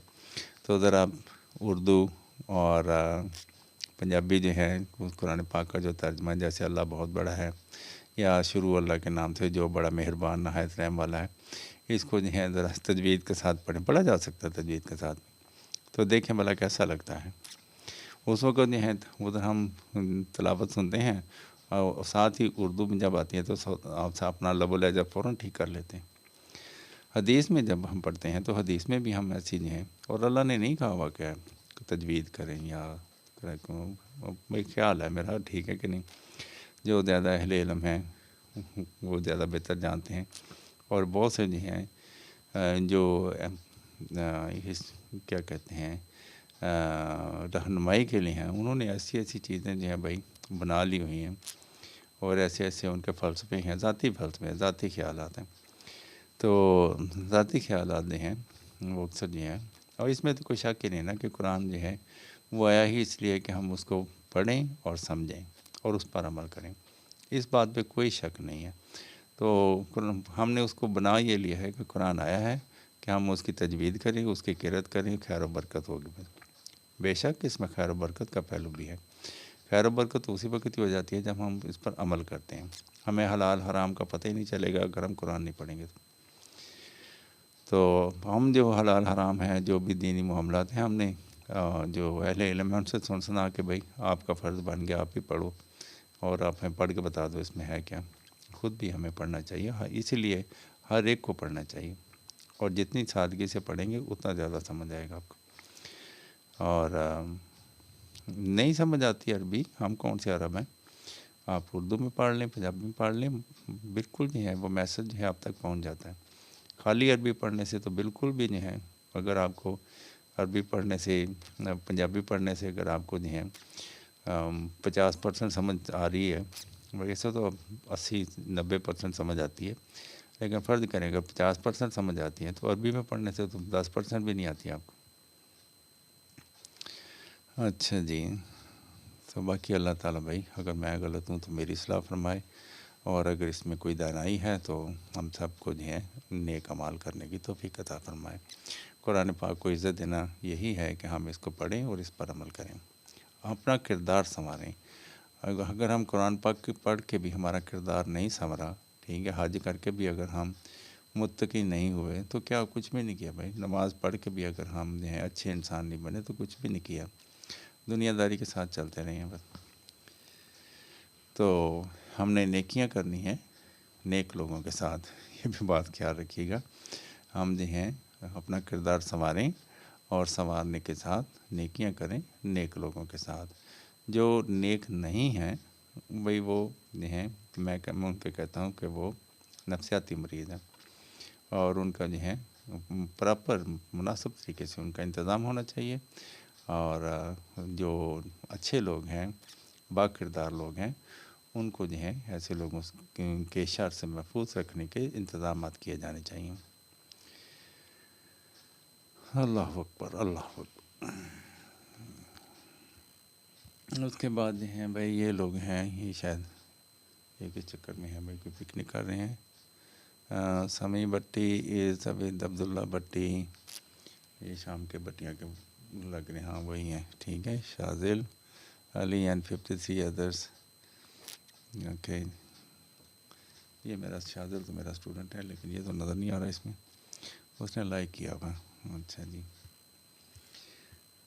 تو ذرا اردو اور پنجابی جو ہے قرآن پاک کا جو ترجمہ ہے، جیسے اللہ بہت بڑا ہے یا شروع اللہ کے نام سے جو بڑا مہربان نہایت رحم والا ہے، اس کو جو ہے ذرا تجوید کے ساتھ پڑھیں. پڑھا جا سکتا ہے تجوید کے ساتھ، تو دیکھیں بھلا کیسا لگتا ہے. اس وقت جو ہے ادھر ہم تلاوت سنتے ہیں اور ساتھ ہی اردو میں جب آتی ہے تو آپ سے اپنا لب و لہجہ فوراً ٹھیک کر لیتے ہیں. حدیث میں جب ہم پڑھتے ہیں تو حدیث میں بھی ہم ایسی جو ہیں، اور اللہ نے نہیں کہا ہوا کہ تجوید کریں یا بھائی خیال ہے میرا، ٹھیک ہے کہ نہیں. جو زیادہ اہل علم ہیں وہ زیادہ بہتر جانتے ہیں، اور بہت سے جو ہیں جو کیا کہتے ہیں رہنمائی کے لیے ہیں، انہوں نے ایسی ایسی چیزیں جو ہیں بھائی بنا لی ہوئی ہیں، اور ایسے ایسے ان کے فلسفے ہیں، ذاتی فلسفے، ذاتی خیالات ہیں. تو ذاتی خیالات جو ہیں وہ اکثر جو ہیں، اور اس میں تو کوئی شک ہی نہیں نا کہ قرآن جو ہے وہ آیا ہی اس لیے کہ ہم اس کو پڑھیں اور سمجھیں اور اس پر عمل کریں، اس بات پہ کوئی شک نہیں ہے۔ تو ہم نے اس کو بنا یہ لیا ہے کہ قرآن آیا ہے کہ ہم اس کی تجوید کریں، اس کی قرأت کریں، خیر و برکت ہوگی۔ بے شک اس میں خیر و برکت کا پہلو بھی ہے۔ خیر و برکت اسی وقت ہی ہو جاتی ہے جب ہم اس پر عمل کرتے ہیں۔ ہمیں حلال حرام کا پتہ ہی نہیں چلے گا اگر ہم قرآن نہیں پڑھیں گے۔ تو ہم جو حلال حرام ہیں، جو بھی دینی معاملات ہیں، ہم نے جو اہل علم ہے ان سے سنا کہ بھائی آپ کا فرض بن گیا، آپ ہی پڑھو اور آپ ہمیں پڑھ کے بتا دو اس میں ہے کیا۔ خود بھی ہمیں پڑھنا چاہیے، اسی لیے ہر ایک کو پڑھنا چاہیے، اور جتنی سادگی سے پڑھیں گے اتنا زیادہ سمجھ آئے گا آپ کو۔ اور نہیں سمجھ آتی عربی، ہم کون سے عرب ہیں، آپ اردو میں پڑھ لیں، پنجابی میں پڑھ لیں، بالکل نہیں ہے وہ میسج جو ہے آپ تک پہنچ جاتا ہے۔ خالی عربی پڑھنے سے تو بالکل بھی نہیں ہے۔ اگر آپ کو عربی پڑھنے سے، پنجابی پڑھنے سے اگر آپ کو جو ہے 50% سمجھ آ رہی ہے، ویسے تو 80-90% سمجھ آتی ہے، لیکن فرض کریں اگر 50% سمجھ آتی ہے تو عربی میں پڑھنے سے تو 10% بھی نہیں آتی آپ کو۔ اچھا جی، تو باقی اللہ تعالیٰ بھائی اگر میں غلط ہوں تو میری اصلاح فرمائے، اور اگر اس میں کوئی دانائی ہے تو ہم سب کو جو ہے نیک اعمال کرنے کی توفیق عطا فرمائے۔ قرآن پاک کو عزت دینا یہی ہے کہ ہم اس کو پڑھیں اور اس پر عمل کریں، اپنا کردار سنواریں۔ اگر ہم قرآن پاک پڑھ کے بھی ہمارا کردار نہیں سنورا، ٹھیک ہے، حج کر کے بھی اگر ہم متقی نہیں ہوئے تو کیا کچھ بھی نہیں کیا بھائی۔ نماز پڑھ کے بھی اگر ہم جو ہے اچھے انسان نہیں بنے تو کچھ بھی نہیں کیا، دنیا داری کے ساتھ چلتے رہے ہیں بس۔ تو ہم نے نیکیاں کرنی ہیں نیک لوگوں کے ساتھ، یہ بھی بات خیال رکھیے گا۔ ہم جو ہیں اپنا کردار سنواریں اور سنوارنے کے ساتھ نیکیاں کریں نیک لوگوں کے ساتھ۔ جو نیک نہیں ہیں بھئی وہ جو ہیں، میں ان کے کہتا ہوں کہ وہ نفسیاتی مریض ہیں، اور ان کا جو ہے پراپر مناسب طریقے سے ان کا انتظام ہونا چاہیے، اور جو اچھے لوگ ہیں، با کردار لوگ ہیں، ان کو جو ہے ایسے لوگوں کے شر سے محفوظ رکھنے کے انتظامات کیے جانے چاہیے۔ اللہ اکبر، اللہ اکبر۔ اس کے بعد جو ہیں بھائی یہ لوگ ہیں، یہ شاید ایک اس چکر میں ہیں بھائی کوئی پکنک کر رہے ہیں۔ سمیع بٹی از عبید عبداللہ بٹی، یہ شام کے بٹیاں کے لگ رہے ہیں، ہاں وہی ہیں، ٹھیک ہے۔ شازل علی اینڈ 53 ادرس، اوکے۔ یہ میرا شازل تو میرا اسٹوڈنٹ ہے، لیکن یہ تو نظر نہیں آ رہا اس میں، اس نے لائک کیا ہوا۔ اچھا جی،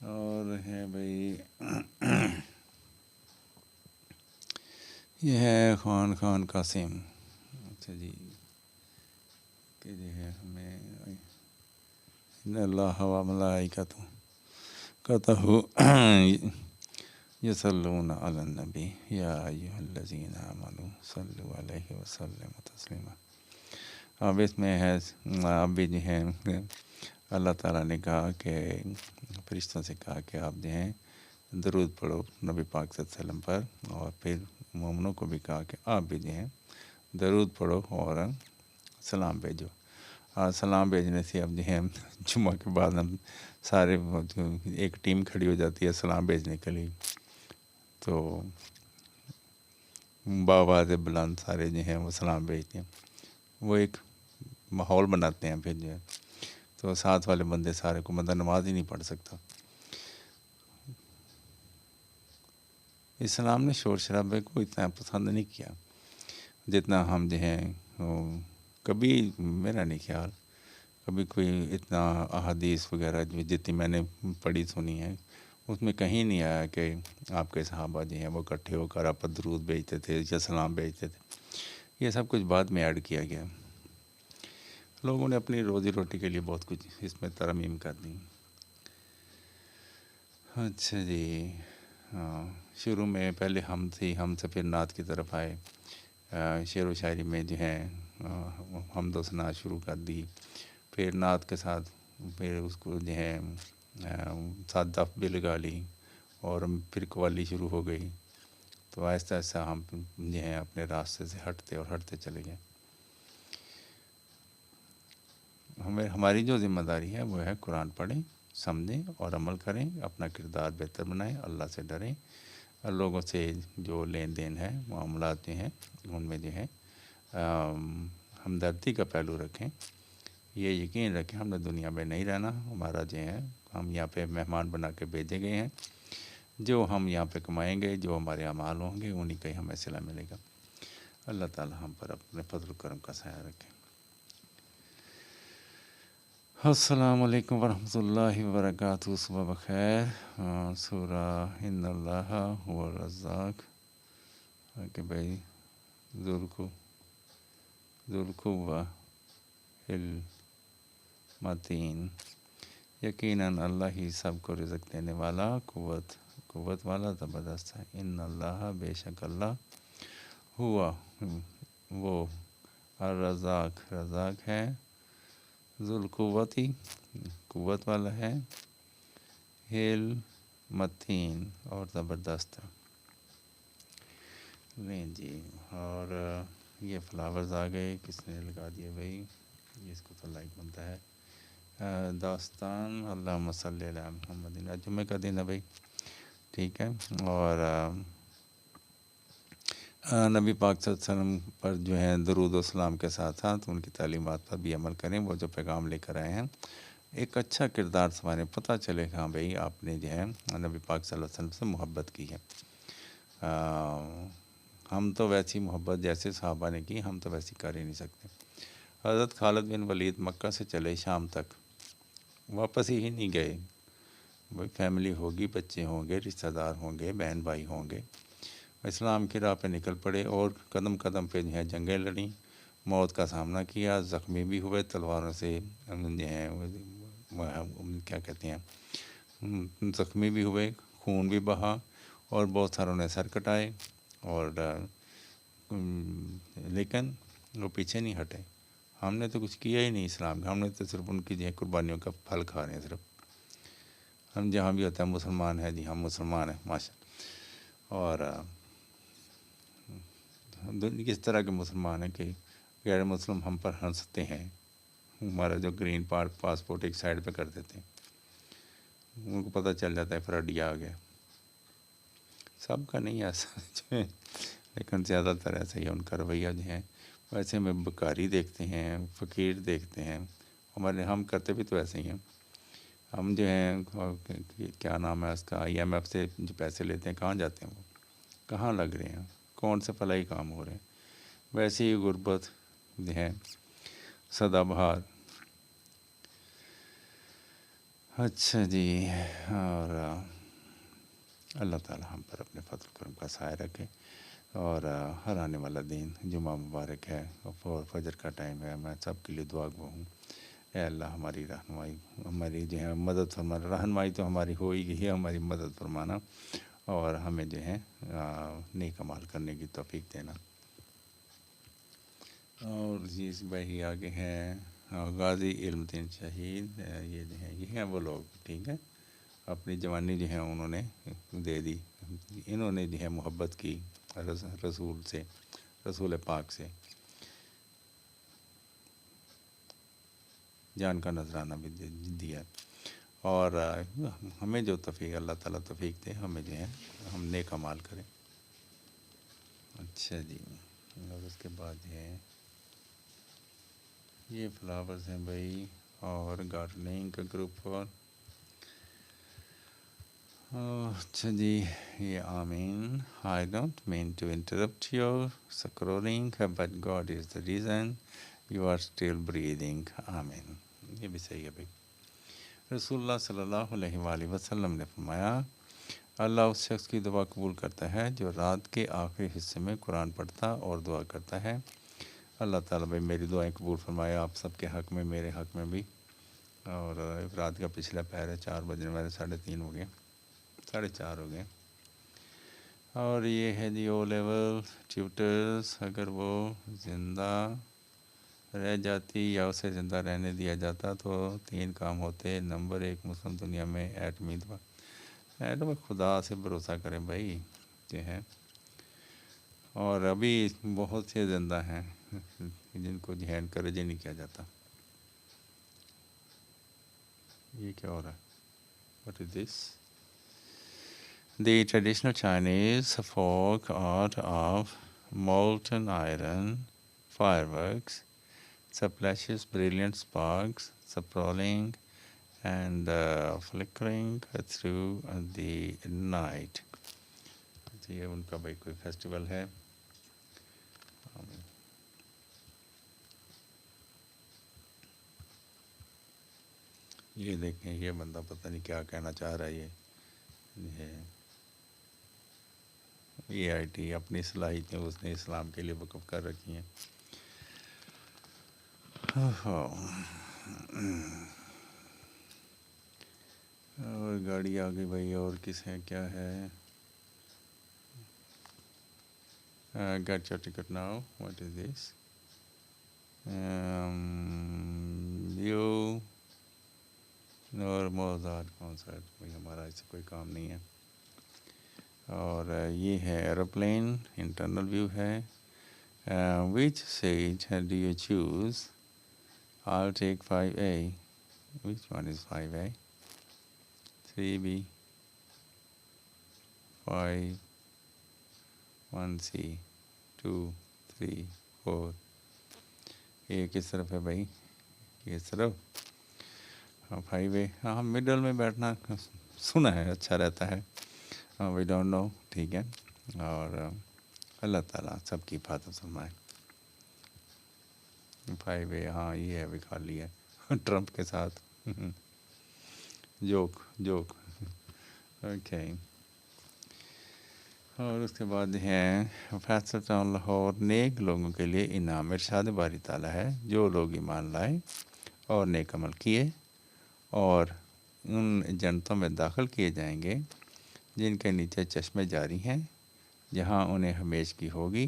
اور ہے بھائی یہ ہے خان قاسم، اچھا جی، کہ جو ہے ہمیں ان اللہ و ملائکتہ یصلون علی النبی یا ایھا الذین آمنوا صلوا علیہ وسلم تسلیما۔ اب اس میں ہے، اب بھی جو ہے اللہ تعالیٰ نے کہا کہ فرشتوں سے کہا کہ آپ جو ہیں درود پڑھو نبی پاک صلی اللہ علیہ وسلم پر، اور پھر مومنوں کو بھی کہا کہ آپ بھی جو ہیں درود پڑھو اور سلام بھیجو۔ سلام بھیجنے سے اب جو ہے جمعہ کے بعد ہم سارے ایک ٹیم کھڑی ہو جاتی ہے سلام بھیجنے کے لیے، تو بآواز بلند سارے جو ہیں وہ سلام بھیجتے ہیں، وہ ایک ماحول بناتے ہیں۔ پھر جو ہے تو ساتھ والے بندے سارے کو بندہ نماز ہی نہیں پڑھ سکتا۔ اسلام نے شور شرابے کو اتنا پسند نہیں کیا جتنا ہم جو ہیں، کبھی میرا نہیں خیال کبھی کوئی اتنا احادیث وغیرہ جو جتنی میں نے پڑھی سنی ہے اس میں کہیں نہیں آیا کہ آپ کے صحابہ جو ہیں وہ اکٹھے ہو کر آپ پر درود بھیجتے تھے یا سلام بھیجتے تھے۔ یہ سب کچھ بعد میں ایڈ کیا گیا، لوگوں نے اپنی روزی روٹی کے لیے بہت کچھ اس میں ترمیم کر دی۔ اچھا جی، ہاں، شروع میں پہلے ہم سے پھر نعت کی طرف آئے، شعر و شاعری میں جو ہے حمد و ثنا شروع کر دی، پھر نعت کے ساتھ پھر اس کو جو ہے ساتھ دف بھی لگا لی، اور پھر قوالی شروع ہو گئی، تو آہستہ آہستہ ہم جو ہیں اپنے راستے سے ہٹتے چلے گئے۔ ہماری جو ذمہ داری ہے وہ ہے قرآن پڑھیں سمجھیں اور عمل کریں، اپنا کردار بہتر بنائیں، اللہ سے ڈریں، اور لوگوں سے جو لین دین ہے، معاملات جو ہیں ان میں جو ہے ہمدردی کا پہلو رکھیں۔ یہ یقین رکھیں ہم نے دنیا میں نہیں رہنا، ہمارا جو ہے ہم یہاں پہ مہمان بنا کے بھیجے گئے ہیں، جو ہم یہاں پہ کمائیں گے، جو ہمارے اعمال ہوں گے، انہیں کا ہی ہمیں صلہ ملے گا۔ اللہ تعالی ہم پر اپنے فضل و کرم کا سایہ رکھیں۔ السلام علیکم ورحمۃ اللہ وبرکاتہ۔ صبح بخیر۔ سورہ ان اللہ هو الرزاق کہ بھائی ذوالقوہ المتین، یقیناً اللہ ہی سب کو رزق دینے والا، قوت والا، زبردست ہے۔ ان اللہ، بے شک اللہ، ہوا وہ، الرزاق رزاق ہے، ذوالقوتی قوت والا ہے، المتین اور زبردست ہے۔ نہیں جی، اور یہ فلاورز آ گئے، کس نے لگا دیے بھائی؟ اس کو تو لائک بنتا ہے۔ داستان اللہم صلی علی محمد، جمعہ کا دن ہے بھائی، ٹھیک ہے۔ اور نبی پاک صلی اللہ علیہ وسلم پر جو ہے درود و سلام کے ساتھ ساتھ ان کی تعلیمات پر بھی عمل کریں، وہ جو پیغام لے کر آئے ہیں، ایک اچھا کردار سنواریں، پتہ چلے کہ ہاں بھائی آپ نے جو ہے نبی پاک صلی اللہ علیہ وسلم سے محبت کی ہے۔ ہم تو ویسی محبت جیسے صحابہ نے کی، ہم تو ویسی کر ہی نہیں سکتے۔ حضرت خالد بن ولید مکہ سے چلے شام تک، واپس ہی نہیں گئے۔ بھائی فیملی ہوگی، بچے ہوں گے، رشتہ دار ہوں گے، بہن بھائی ہوں گے، اسلام کی راہ پہ نکل پڑے اور قدم قدم پہ جو ہے جنگیں لڑیں، موت کا سامنا کیا، زخمی بھی ہوئے، تلواروں سے جو ہے کیا کہتے ہیں، زخمی بھی ہوئے، خون بھی بہا، اور بہت ساروں نے سر کٹائے، اور لیکن وہ پیچھے نہیں ہٹے۔ ہم نے تو کچھ کیا ہی نہیں اسلام کا، ہم نے تو صرف ان کی جو ہے قربانیوں کا پھل کھا رہے ہیں صرف۔ ہم جہاں بھی ہوتا ہے مسلمان ہیں جی، ہم مسلمان ہیں ماشاء اللہ۔ اور کس طرح کے مسلمان ہیں کہ غیر مسلم ہم پر ہنستے ہیں، ہمارا جو گرین پاسپورٹ ایک سائڈ پہ کر دیتے ہیں، ان کو پتہ چل جاتا ہے فرڈیا آ گیا۔ سب کا نہیں ایسا لیکن زیادہ تر ایسا ہی ہے ان کا رویہ جو ہے۔ ویسے ہمیں بکاری دیکھتے ہیں، فقیر دیکھتے ہیں، ہم کرتے بھی تو ایسے ہی ہیں۔ ہم جو ہیں کیا نام ہے اس کا، IMF سے جو پیسے لیتے ہیں، کہاں جاتے ہیں وہ، کہاں لگ رہے ہیں، کون سے فلاحی کام ہو رہے ہیں؟ ویسے ہی غربت جو ہے سدا بہار۔ اچھا جی، اور اللہ تعالی ہم پر اپنے فضل و کرم کا سایہ رکھے، اور ہر آنے والا دن جمعہ مبارک ہے اور فجر کا ٹائم ہے، میں سب کے لیے دعا گو ہوں۔ اے اللہ ہماری رہنمائی، ہماری جو ہے مدد فرمانا، رہنمائی تو ہماری ہو ہی گئی ہے، ہماری مدد فرمانا، اور ہمیں جو ہے نیک اعمال کرنے کی توفیق دینا۔ اور جس بھائی آگے ہیں غازی علم دین شہید، یہ جو ہے یہ ہیں وہ لوگ، ٹھیک ہے، اپنی جوانی جو ہے انہوں نے دے دی، انہوں نے جو ہے محبت کی رسول سے، رسول پاک سے، جان کا نذرانہ بھی دیا، اور ہمیں جو توفیق اللہ تعالیٰ توفیق دے، ہمیں جو ہے ہم نیک اعمال کریں۔ اچھا جی، اور اس کے بعد جو ہے یہ فلاورز ہیں بھائی، اور گارڈننگ کا گروپ، اور اچھا جی، یہ آمین۔ I don't mean to interrupt your scrolling, but God is the reason you are still breathing. آمین، یہ بھی صحیح ہے بھائی۔ رسول اللہ صلی اللہ علیہ وآلہ وسلم نے فرمایا، اللہ اس شخص کی دعا قبول کرتا ہے جو رات کے آخری حصے میں قرآن پڑھتا اور دعا کرتا ہے۔ اللہ تعالیٰ بھائی میری دعائیں قبول فرمائے، آپ سب کے حق میں، میرے حق میں بھی۔ اور رات کا پچھلا پہر ہے، 4 بجنے والے، 3:30 ہو گئے، 4:30 ہو گئے۔ اور یہ ہے جی او لیول ٹیوٹرز، اگر وہ زندہ رہ جاتی یا اسے زندہ رہنے دیا جاتا تو 3 کام ہوتے۔ نمبر 1، مسلم دنیا میں ایٹمی دعا، خدا سے بھروسہ کریں بھائی جو ہے، اور ابھی بہت سے زندہ ہیں جن کو جو ہے انکریج نہیں کیا جاتا۔ یہ کیا ہو رہا ہے؟ What is this? The traditional Chinese folk art of molten iron fireworks splashes brilliant sparks, sprawling and flickering through the night. یہ ان کا بھائی کوئی فیسٹیول ہے. یہ دیکھیں یہ بندہ پتہ نہیں کیا کہنا چاہ رہا ہے. یہ آئی ٹی اپنی صلاحیتیں اس نے اسلام کے لیے وقف کر رکھی ہیں. اور گاڑی آ گئی بھائی. اور کس ہے کیا ہے؟ Get your ticket now. What is this? You اور موزارٹ کانسرٹ. بھائی ہمارا اس سے کوئی کام نہیں ہے. اور یہ ہے ایروپلین انٹرنل ویو ہے. Which seat do you choose? I'll take 5A. Which one is 5A? 3B, 5, 1C, 2, 3, 4. یہ کس طرف ہے بھائی؟ یہ طرف 5A. ہاں مڈل میں بیٹھنا سنا ہے اچھا رہتا ہے. We don't know. ٹھیک ہے. اور اللہ تعالیٰ سب کی حفاظت فرمائے. 5A ہاں یہ ہے بھی خالی ہے ٹرمپ کے ساتھ. جوک. اوکے. اور اس کے بعد ہے فیصلہ ٹاؤن لاہور. نیک لوگوں کے لیے انعام ارشاد باری تعالیٰ ہے جو لوگ ایمان لائے اور نیک عمل کیے اور ان جنتوں میں داخل کیے جائیں گے جن کے نیچے چشمے جاری ہیں جہاں انہیں ہمیش کی ہوگی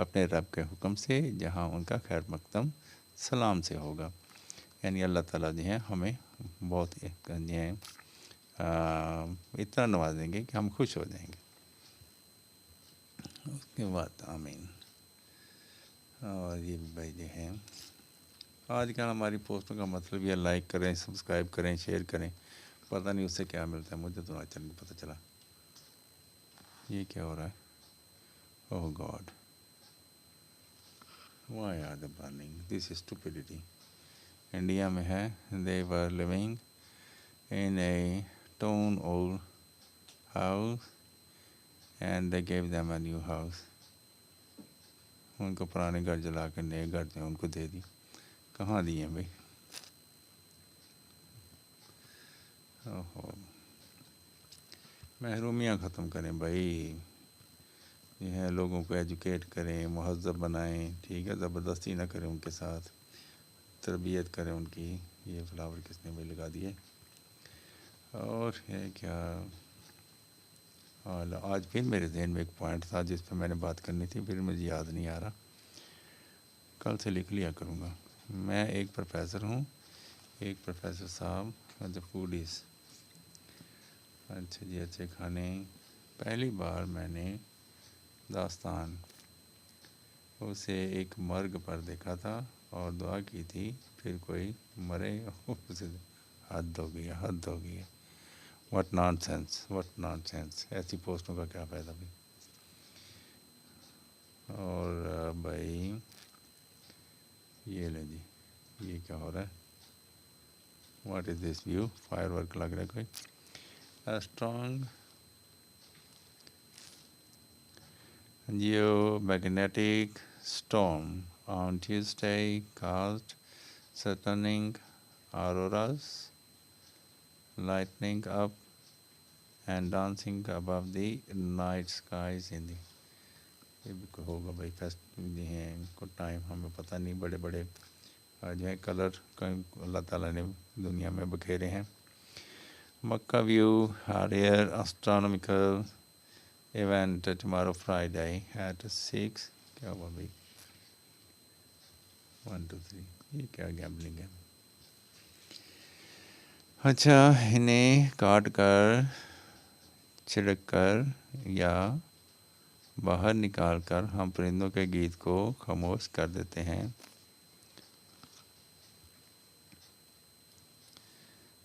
اپنے رب کے حکم سے جہاں ان کا خیر مقدم سلام سے ہوگا. یعنی اللہ تعالیٰ جو ہیں ہمیں بہت جو ہیں اتنا نوازیں گے کہ ہم خوش ہو جائیں گے. اس کے بعد آمین. اور یہ بھائی جو ہیں آج کل ہماری پوسٹوں کا مطلب یہ لائک کریں سبسکرائب کریں شیئر کریں. پتہ نہیں اس سے کیا ملتا ہے مجھے تو آج نہیں پتہ چلا. یہ کیا ہو رہا ہے؟ Oh God why are they burning this stupidity. India میں ہے. They were living in a town old house and they gave them a new house. ان کو پرانے گھر جلا کے نئے گھر جو ان کو دے دی. کہاں دی ہیں بھائی؟ محرومیاں ختم کریں بھائی. یہ ہے لوگوں کو ایجوکیٹ کریں مہذب بنائیں. ٹھیک ہے. زبردستی نہ کریں ان کے ساتھ. تربیت کریں ان کی. یہ فلاور کس نے بھی لگا دیے. اور ہے کیا آج پھر میرے ذہن میں ایک پوائنٹ تھا جس پہ میں نے بات کرنی تھی پھر مجھے یاد نہیں آ رہا. کل سے لکھ لیا کروں گا. میں ایک پروفیسر ہوں. ایک پروفیسر صاحب دا فوڈیز. اچھا جی اچھے کھانے. پہلی بار میں نے داستان اسے ایک مرگ پر دیکھا تھا اور دعا کی تھی پھر کوئی مرے اسے حد ہو گئی. What naan sense. ایسی پوسٹوں کا کیا فائدہ بھی. اور بھائی یہ لیں جی یہ کیا ہو رہا ہے؟ What is this view? Firework لگ رہا ہے کوئی. Strong geomagnetic storm on Tuesday caused stunning auroras, lighting up and dancing above the night skies in the. یہ بھی کوئی ہوگا بھائی فیسٹ جو ہیں ان کو ٹائم ہمیں پتہ نہیں. بڑے بڑے جو ہیں کلر اللہ تعالیٰ نے دنیا میں بکھیرے ہیں. Mecca view a rare astronomical event tomorrow Friday at 6. کیا ہوا بھائی؟ 1 2 3. یہ کیا گیمبلنگ ہے؟ اچھا انہیں کاٹ کر چھڑک کر یا باہر نکال کر ہم پرندوں کے گیت کو خاموش کر دیتے ہیں.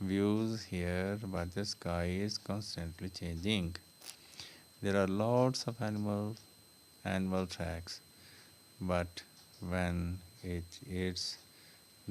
views here, but the sky is constantly changing. There are lots of animal tracks, but when it eats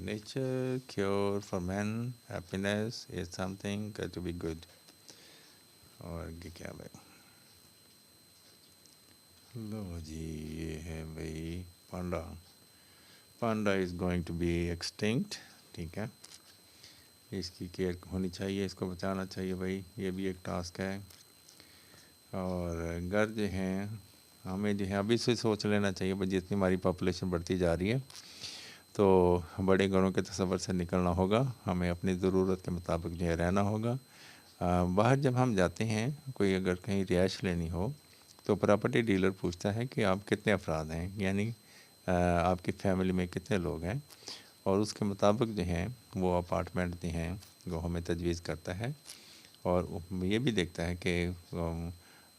nature cure for man happiness is something to be good. اور یہ کیا بھائی؟ لو جی یہ ہے بھائی panda is going to be extinct. ٹھیک ہے، اس کی کیئر ہونی چاہیے، اس کو بچانا چاہیے بھائی، یہ بھی ایک ٹاسک ہے. اور گھر جو ہیں ہمیں جو ہے ابھی سے سوچ لینا چاہیے بھائی، جتنی ہماری پاپولیشن بڑھتی جا رہی ہے تو بڑے گھروں کے تصور سے نکلنا ہوگا، ہمیں اپنی ضرورت کے مطابق جو ہے رہنا ہوگا. باہر جب ہم جاتے ہیں، کوئی اگر کہیں رہائش لینی ہو تو پراپرٹی ڈیلر پوچھتا ہے کہ آپ کتنے افراد ہیں، یعنی آپ کی فیملی میں کتنے لوگ ہیں، اور اس کے مطابق جو ہیں وہ اپارٹمنٹ جو ہیں وہ ہمیں تجویز کرتا ہے. اور یہ بھی دیکھتا ہے کہ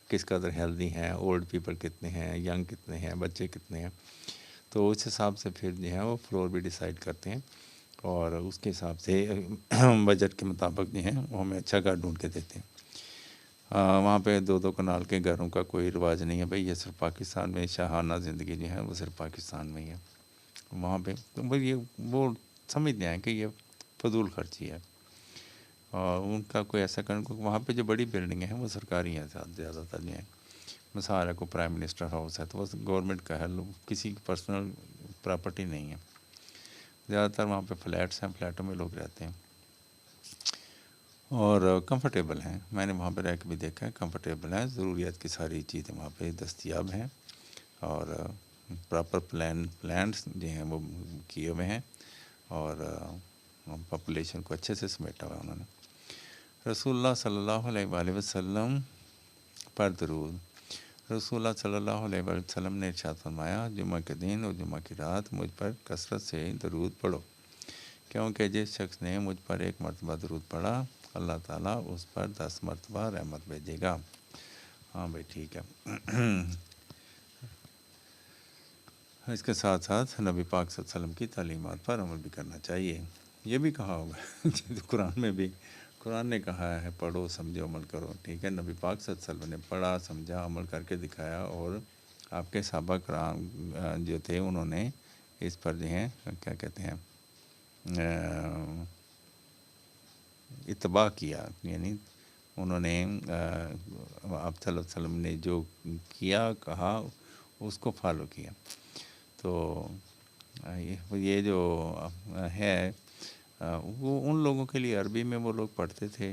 کس قدر ہیلدی ہیں، اولڈ پیپل کتنے ہیں، ینگ کتنے ہیں، بچے کتنے ہیں. تو اس حساب سے پھر جو ہے وہ فلور بھی ڈیسائیڈ کرتے ہیں، اور اس کے حساب سے بجٹ کے مطابق جو ہیں وہ ہمیں اچھا گھر ڈھونڈ کے دیتے ہیں. وہاں پہ 2 کنال کے گھروں کا کوئی رواج نہیں ہے بھائی، یہ صرف پاکستان میں شاہانہ زندگی جو ہے وہ صرف پاکستان میں ہی ہے. وہاں پہ تو بھائی یہ وہ سمجھتے ہیں کہ یہ فضول خرچی ہے، اور ان کا کوئی ایسا وہاں پہ جو بڑی بلڈنگیں ہیں وہ سرکاری ہیں زیادہ تر جو ہیں. مثال ہے کو پرائم منسٹر ہاؤس ہے تو وہ گورنمنٹ کا ہے، کسی کی پرسنل پراپرٹی نہیں ہے. زیادہ تر وہاں پہ فلیٹس ہیں، فلیٹوں میں لوگ رہتے ہیں اور کمفرٹیبل ہیں. میں نے وہاں پہ رہ کے بھی دیکھا ہے، کمفرٹیبل ہیں، ضروریات کی ساری چیزیں وہاں پہ دستیاب ہیں، اور پراپر پلانس جو ہیں وہ کیے ہوئے ہیں، اور پاپولیشن کو اچھے سے سمیٹا ہوا ہے انہوں نے. رسول اللہ صلی اللہ علیہ وآلہ وسلم پر درود. رسول اللہ صلی اللہ علیہ وآلہ وسلم نے ارشاد فرمایا، جمعہ کے دن اور جمعہ کی رات مجھ پر کثرت سے درود پڑھو، کیونکہ جس شخص نے مجھ پر 1 مرتبہ درود پڑھا اللہ تعالیٰ اس پر 10 مرتبہ رحمت بھیجے گا. ہاں بھائی ٹھیک ہے. اس کے ساتھ ساتھ نبی پاک صلی اللہ علیہ وسلم کی تعلیمات پر عمل بھی کرنا چاہیے. یہ بھی کہا ہوگا قرآن میں بھی، قرآن نے کہا ہے پڑھو سمجھو عمل کرو. ٹھیک ہے، نبی پاک صلی اللہ علیہ وسلم نے پڑھا، سمجھا، عمل کر کے دکھایا، اور آپ کے صحابہ کرام جو تھے انہوں نے اس پر جو ہیں کیا کہتے ہیں اتباع کیا، یعنی انہوں نے آپ صلی اللہ علیہ وسلم نے جو کیا کہا اس کو فالو کیا. تو یہ جو ہے وہ ان لوگوں کے لیے عربی میں وہ لوگ پڑھتے تھے.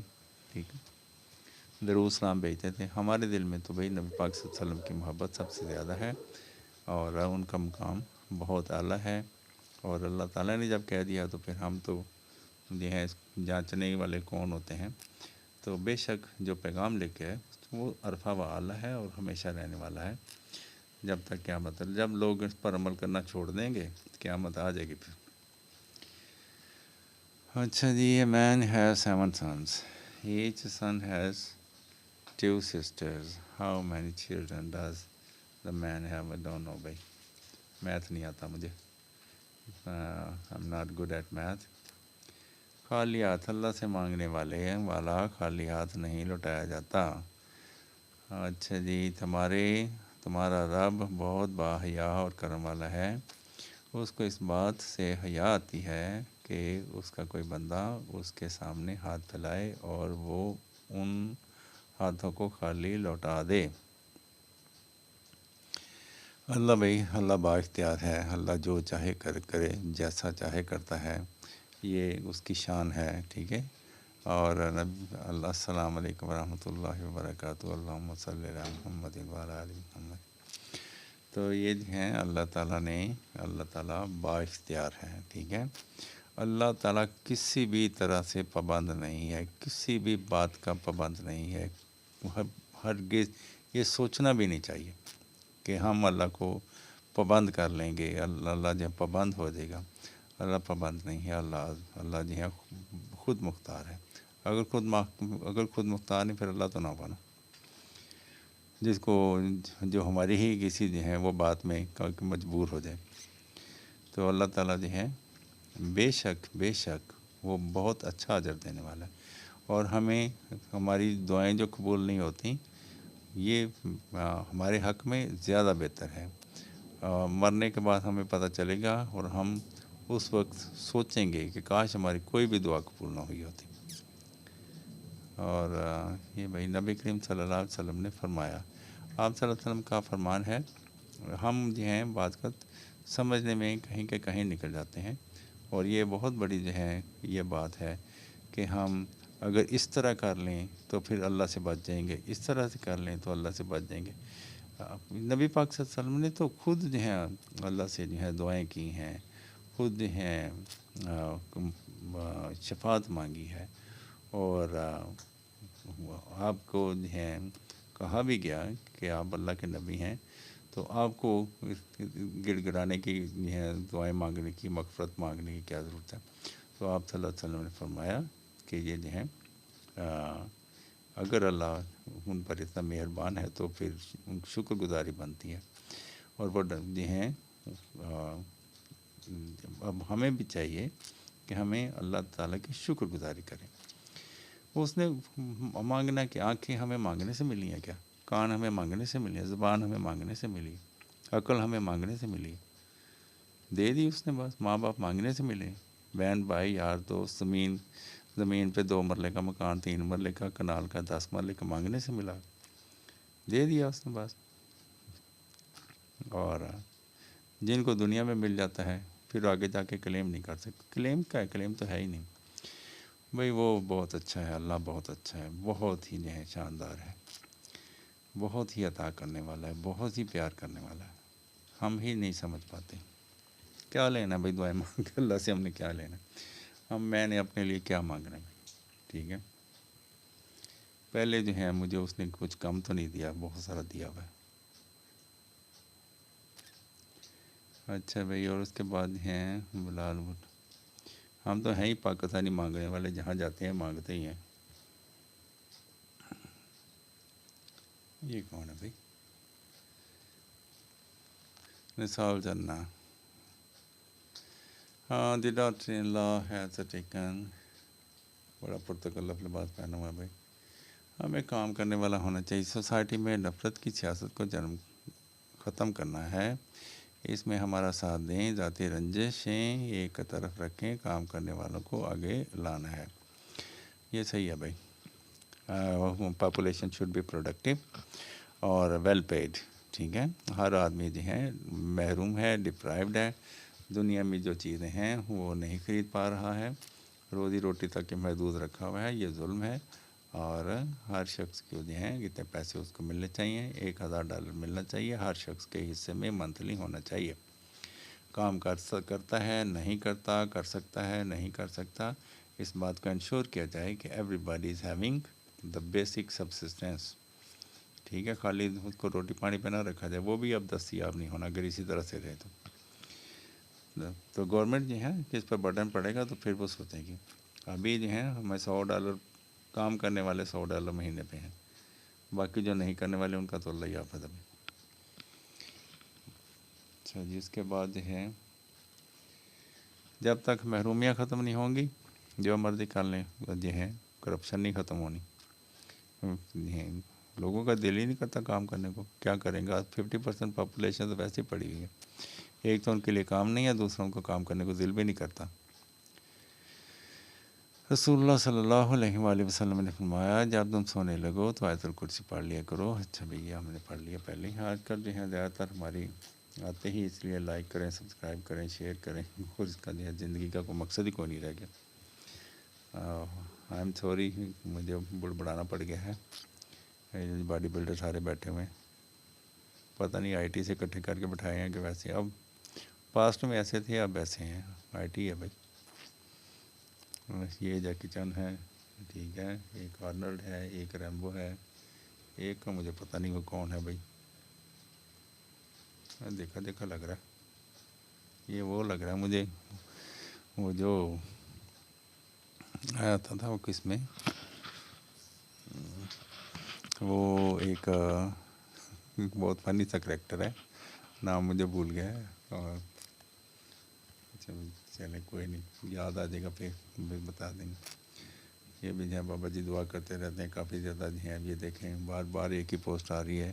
ٹھیک ہے، درود سلام بھیجتے تھے. ہمارے دل میں تو بھائی نبی پاک صلی اللہ علیہ وسلم کی محبت سب سے زیادہ ہے، اور ان کا مقام بہت اعلیٰ ہے. اور اللہ تعالیٰ نے جب کہہ دیا تو پھر ہم تو جو ہے جانچنے والے کون ہوتے ہیں. تو بے شک جو پیغام لے کے ہے وہ عرفہ و اعلیٰ ہے اور ہمیشہ رہنے والا ہے جب تک قیامت. جب لوگ اس پر عمل کرنا چھوڑ دیں گے قیامت آ جائے گی پھر. اچھا جی، a man has 7 sons. Each son has 2 sisters. How many children does the man have? I don't know بھائی، میتھ نہیں آتا مجھے. I'm not good at math. خالی ہاتھ اللہ سے مانگنے والے ہیں والا خالی ہاتھ نہیں لوٹایا جاتا. اچھا جی، تمہارا رب بہت باحیا اور کرم والا ہے. اس کو اس بات سے حیا آتی ہے کہ اس کا کوئی بندہ اس کے سامنے ہاتھ پھیلائے اور وہ ان ہاتھوں کو خالی لوٹا دے. اللہ بھائی، اللہ با اختیار ہے، اللہ جو چاہے کرے، جیسا چاہے کرتا ہے، یہ اس کی شان ہے. ٹھیک ہے. اور اللہ السلام علیکم ورحمۃ اللہ وبرکاتہ. اللہم صلی علی محمد وعلی آل محمد. تو یہ جو ہیں اللہ تعالیٰ با اختیار ہے. ٹھیک ہے. اللہ تعالیٰ کسی بھی طرح سے پابند نہیں ہے، کسی بھی بات کا پابند نہیں ہے. ہرگز یہ سوچنا بھی نہیں چاہیے کہ ہم اللہ کو پابند کر لیں گے، اللہ جو پابند ہو جائے گا. اللہ پابند نہیں ہے. اللہ جو ہے خود مختار ہے. اگر خود مختار نہیں پھر اللہ تو نہ بنا، جس کو جو ہماری ہی کسی جو ہے وہ بات میں مجبور ہو جائے. تو اللہ تعالیٰ جو ہے بے شک وہ بہت اچھا اجر دینے والا ہے. اور ہماری دعائیں جو قبول نہیں ہوتی یہ ہمارے حق میں زیادہ بہتر ہے. مرنے کے بعد ہمیں پتہ چلے گا اور ہم اس وقت سوچیں گے کہ کاش ہماری کوئی بھی دعا قبول نہ ہوئی ہوتی. اور یہ بھائی نبی کریم صلی اللہ علیہ وسلم نے فرمایا. آپ صلی اللہ علیہ وسلم کا فرمان ہے. ہم جو ہیں بعض وقت سمجھنے میں کہیں کہ کہیں نکل جاتے ہیں، اور یہ بہت بڑی جو ہے یہ بات ہے کہ ہم اگر اس طرح کر لیں تو پھر اللہ سے بچ جائیں گے، اس طرح سے کر لیں تو اللہ سے بچ جائیں گے. نبی پاک صلی اللہ علیہ وسلم نے تو خود جو ہے اللہ سے جو ہے دعائیں کی ہیں، خود جو ہے شفاعت مانگی ہے، اور آپ کو جو ہے کہا بھی گیا کہ آپ اللہ کے نبی ہیں تو آپ کو گڑ گڑانے کی جو ہے دعائیں مانگنے کی، مغفرت مانگنے کی کیا ضرورت ہے. تو آپ صلی اللہ علیہ وسلم نے فرمایا کہ یہ جو ہے اگر اللہ ان پر اتنا مہربان ہے تو پھر ان کی شکر گزاری بنتی ہے. اور وہ جو ہیں اب ہمیں بھی چاہیے کہ ہمیں اللہ تعالیٰ کی شکر گزاری کریں. اس نے مانگنا کہ آنکھیں ہمیں مانگنے سے ملی ہیں کیا، کان ہمیں مانگنے سے ملی ہیں، زبان ہمیں مانگنے سے ملی، عقل ہمیں مانگنے سے ملی، دے دی اس نے. بس ماں باپ مانگنے سے ملے، بہن بھائی یار دوست، زمین پہ 2 مرلے کا مکان، 3 مرلے کا، کنال کا 10 مرلے کا مانگنے سے ملا، دے دیا اس نے بس. اور جن کو دنیا میں مل جاتا ہے پھر آگے جا کے کلیم نہیں کر سکتے. کلیم کا ہے، کلیم تو ہے ہی نہیں بھائی. وہ بہت اچھا ہے، اللہ بہت اچھا ہے، بہت ہی جو ہے شاندار ہے، بہت ہی عطا کرنے والا ہے، بہت ہی پیار کرنے والا ہے. ہم ہی نہیں سمجھ پاتے. کیا لینا بھائی دعائیں مانگ کے اللہ سے، ہم نے کیا لینا. میں نے اپنے لیے کیا مانگنا ہے. ٹھیک ہے، پہلے جو ہے مجھے اس نے کچھ کم تو نہیں دیا، بہت سارا دیا ہوا ہے. اچھا بھائی، اور اس کے بعد ہیں بلال بھٹ. ہم تو ہیں ہی پاکستانی مانگنے والے، جہاں جاتے ہیں مانگتے ہی ہیں. یہ کون ہے بھائی؟ نثار جنا. ہاں the daughter in law has taken. بڑا پرتکلف لباس پہنا ہوا ہے بھائی. ہمیں کام کرنے والا ہونا چاہیے. سوسائٹی میں نفرت کی سیاست کو ختم کرنا ہے. اس میں ہمارا ساتھ دیں، ذاتی رنجشیں ایک طرف رکھیں، کام کرنے والوں کو آگے لانا ہے. یہ صحیح ہے بھائی. پاپولیشن شوڈ بی پروڈکٹیو اور ویل پیڈ. ٹھیک ہے، ہر آدمی جو ہے محروم ہے، ڈپرائیوڈ ہے. دنیا میں جو چیزیں ہیں وہ نہیں خرید پا رہا ہے، روزی روٹی تک کے محدود رکھا ہوا ہے. یہ ظلم ہے. اور ہر شخص کو جو ہیں کتنے پیسے اس کو ملنے چاہیے. $1000 ملنا چاہیے ہر شخص کے حصے میں، منتھلی ہونا چاہیے. کام کرتا ہے نہیں کرتا، کر سکتا ہے نہیں کر سکتا. اس بات کو انشور کیا جائے کہ every body is having the basic subsistence. ٹھیک ہے، خالی اس کو روٹی پانی پہ نہ رکھا جائے، وہ بھی اب دستیاب نہیں ہونا اگر اسی طرح سے رہے تو گورنمنٹ جو ہے کہ اس پر برڈن پڑے گا تو پھر وہ سوچیں گی. ابھی جو ہے ہمیں $100 کام کرنے والے $100 مہینے پہ ہیں، باقی جو نہیں کرنے والے ان کا تو اللہ ہی حافظ. ابھی اچھا جی، اس کے بعد جو ہے جب تک محرومیاں ختم نہیں ہوں گی جو مرضی کر لیں، جو ہے کرپشن نہیں ختم ہونی. لوگوں کا دل ہی نہیں کرتا کام کرنے کو، کیا کریں گا. 50% پاپولیشن تو ویسے ہی پڑی ہوئی ہے. ایک تو ان کے لیے کام نہیں ہے، دوسروں کو کام کرنے کو دل بھی نہیں کرتا. رسول اللہ صلی اللہ علیہ وآلہ وسلم نے فرمایا جب تم سونے لگو تو آیت الکرسی پڑھ لیا کرو. اچھا بھیا ہم نے پڑھ لیا پہلے ہی. آج کل جو ہے زیادہ تر ہماری آتے ہی اس لیے لائک کریں، سبسکرائب کریں، شیئر کریں. خود اس کا جو ہے زندگی کا کوئی مقصد ہی کوئی نہیں رہ گیا. آئی ایم سوری، مجھے بڑھانا پڑ گیا ہے. باڈی بلڈر سارے بیٹھے ہوئے ہیں، پتہ نہیں آئی ٹی سے اکٹھے کر کے بٹھائے ہیں کہ ویسے. اب پاسٹ میں ایسے تھے، اب ایسے ہیں. آئی ٹی ہے بھائی. یہ جیکی چان ہے، ٹھیک ہے. ایک آرنلڈ ہے، ایک ریمبو ہے، ایک کا مجھے پتہ نہیں وہ کون ہے بھائی. دیکھا لگ رہا ہے. یہ وہ لگ رہا ہے مجھے، وہ جو آیا تھا وہ کس میں، وہ ایک بہت فنی سا کریکٹر ہے، نام مجھے بھول گیا ہے. اور چلیں کوئی نہیں، یاد آ جائے گا پھر بتا دیں گے. یہ بھی جو ہے بابا جی دعا کرتے رہتے ہیں کافی زیادہ جو ہیں. اب یہ دیکھیں بار بار ایک ہی پوسٹ آ رہی ہے.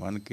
1K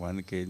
1K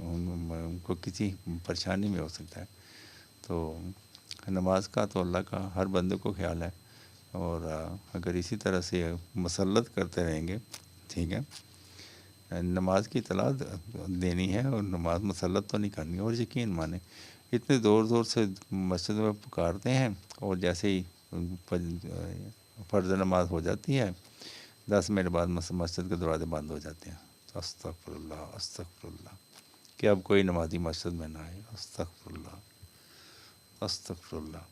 ان کو کسی پریشانی میں ہو سکتا ہے. تو نماز کا تو اللہ کا ہر بندے کو خیال ہے، اور اگر اسی طرح سے مسلط کرتے رہیں گے، ٹھیک ہے، نماز کی اطلاع دینی ہے اور نماز مسلط تو نہیں کرنی. اور یقین مانیں اتنے زور زور سے مسجد میں پکارتے ہیں، اور جیسے ہی فرض نماز ہو جاتی ہے 10 منٹ بعد مسجد کے دروازے بند ہو جاتے ہیں. استغفر اللہ استغفر اللہ، کہ اب کوئی نمازی مسجد میں نہ آئے. استغفر اللہ استغفر اللہ.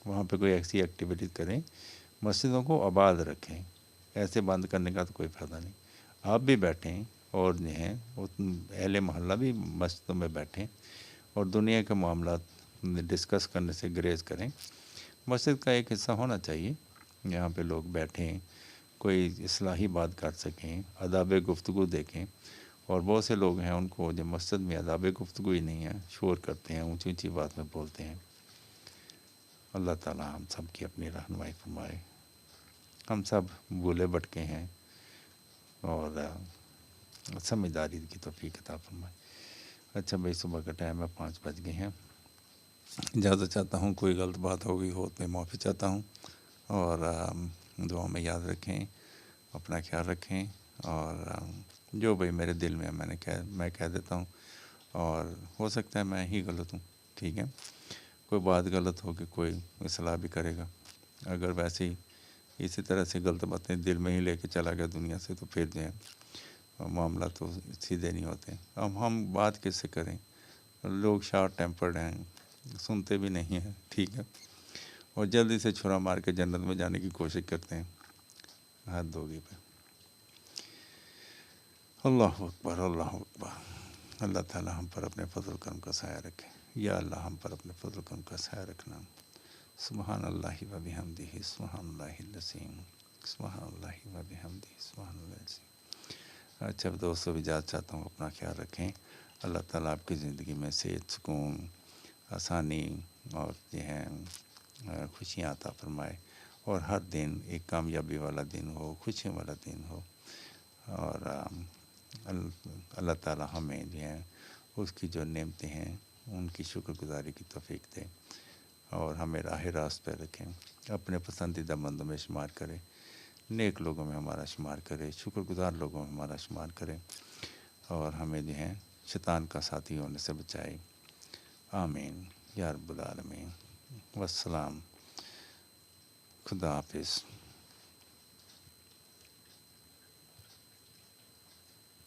وہاں پہ کوئی ایسی ایکٹیویٹی کریں، مسجدوں کو آباد رکھیں. ایسے بند کرنے کا تو کوئی فائدہ نہیں. آپ بھی بیٹھیں اور جو ہیں اہل محلہ بھی مسجدوں میں بیٹھیں اور دنیا کے معاملات ڈسکس کرنے سے گریز کریں. مسجد کا ایک حصہ ہونا چاہیے یہاں پہ لوگ بیٹھیں، کوئی اصلاحی بات کر سکیں، آداب گفتگو دیکھیں. اور بہت سے لوگ ہیں ان کو جو مسجد میں آداب گفتگو ہی نہیں ہے، شور کرتے ہیں، اونچی اونچی بات میں بولتے ہیں. اللہ تعالیٰ ہم سب کی اپنی رہنمائی فرمائے. ہم سب بھولے بھٹکے ہیں اور سمجھداری کی توفیق عطا فرمائے. اچھا بھائی، صبح کا ٹائم ہے، 5 بج گئے ہیں. اجازت چاہتا ہوں، کوئی غلط بات ہو گئی ہو تو میں معافی چاہتا ہوں. اور دعا میں یاد رکھیں، اپنا خیال رکھیں. اور جو بھائی میرے دل میں میں کہہ دیتا ہوں، اور ہو سکتا ہے میں ہی غلط ہوں، ٹھیک ہے. کوئی بات غلط ہوگی کوئی اصلاح بھی کرے گا. اگر ویسے ہی اسی طرح سے غلط باتیں دل میں ہی لے کے چلا گیا دنیا سے، تو پھر جو ہے معاملہ تو سیدھے نہیں ہوتے. اب ہم بات کس سے کریں؟ لوگ شارٹ ٹیمپرڈ ہیں، سنتے بھی نہیں ہیں، ٹھیک ہے، اور جلدی سے چھرا مار کے جنت میں جانے کی کوشش کرتے ہیں. حد ہوگی پہ. اللہ اکبر اللہ اکبر. اللہ تعالیٰ ہم پر اپنے فضل و کرم کا سایہ رکھے. یا اللہ ہم پر اپنے فضل و کرم کا سایہ رکھنا. سبحان اللہ و بحمدہ سبحان اللہ العظیم سبحان اللہ و بحمدہ سبحان اللہ العظیم. اچھا دوستوں، اجازت چاہتا ہوں، اپنا خیال رکھیں. اللہ تعالیٰ آپ کی زندگی میں صحت، سکون، آسانی اور جو ہے خوشیاں عطا فرمائے. اور ہر دن ایک کامیابی والا دن ہو، خوشی والا دن ہو. اور اللہ تعالیٰ ہمیں جو ہے اس کی جو نعمتیں ہیں ان کی شکر گزاری کی توفیق دے، اور ہمیں راہ راست پہ رکھیں. اپنے پسندیدہ بندوں میں شمار کرے، نیک لوگوں میں ہمارا شمار کرے، شکر گزار لوگوں میں ہمارا شمار کرے، اور ہمیں جو ہے شیطان کا ساتھی ہونے سے بچائے. آمین یا رب العالمین. والسلام. خدا حافظ.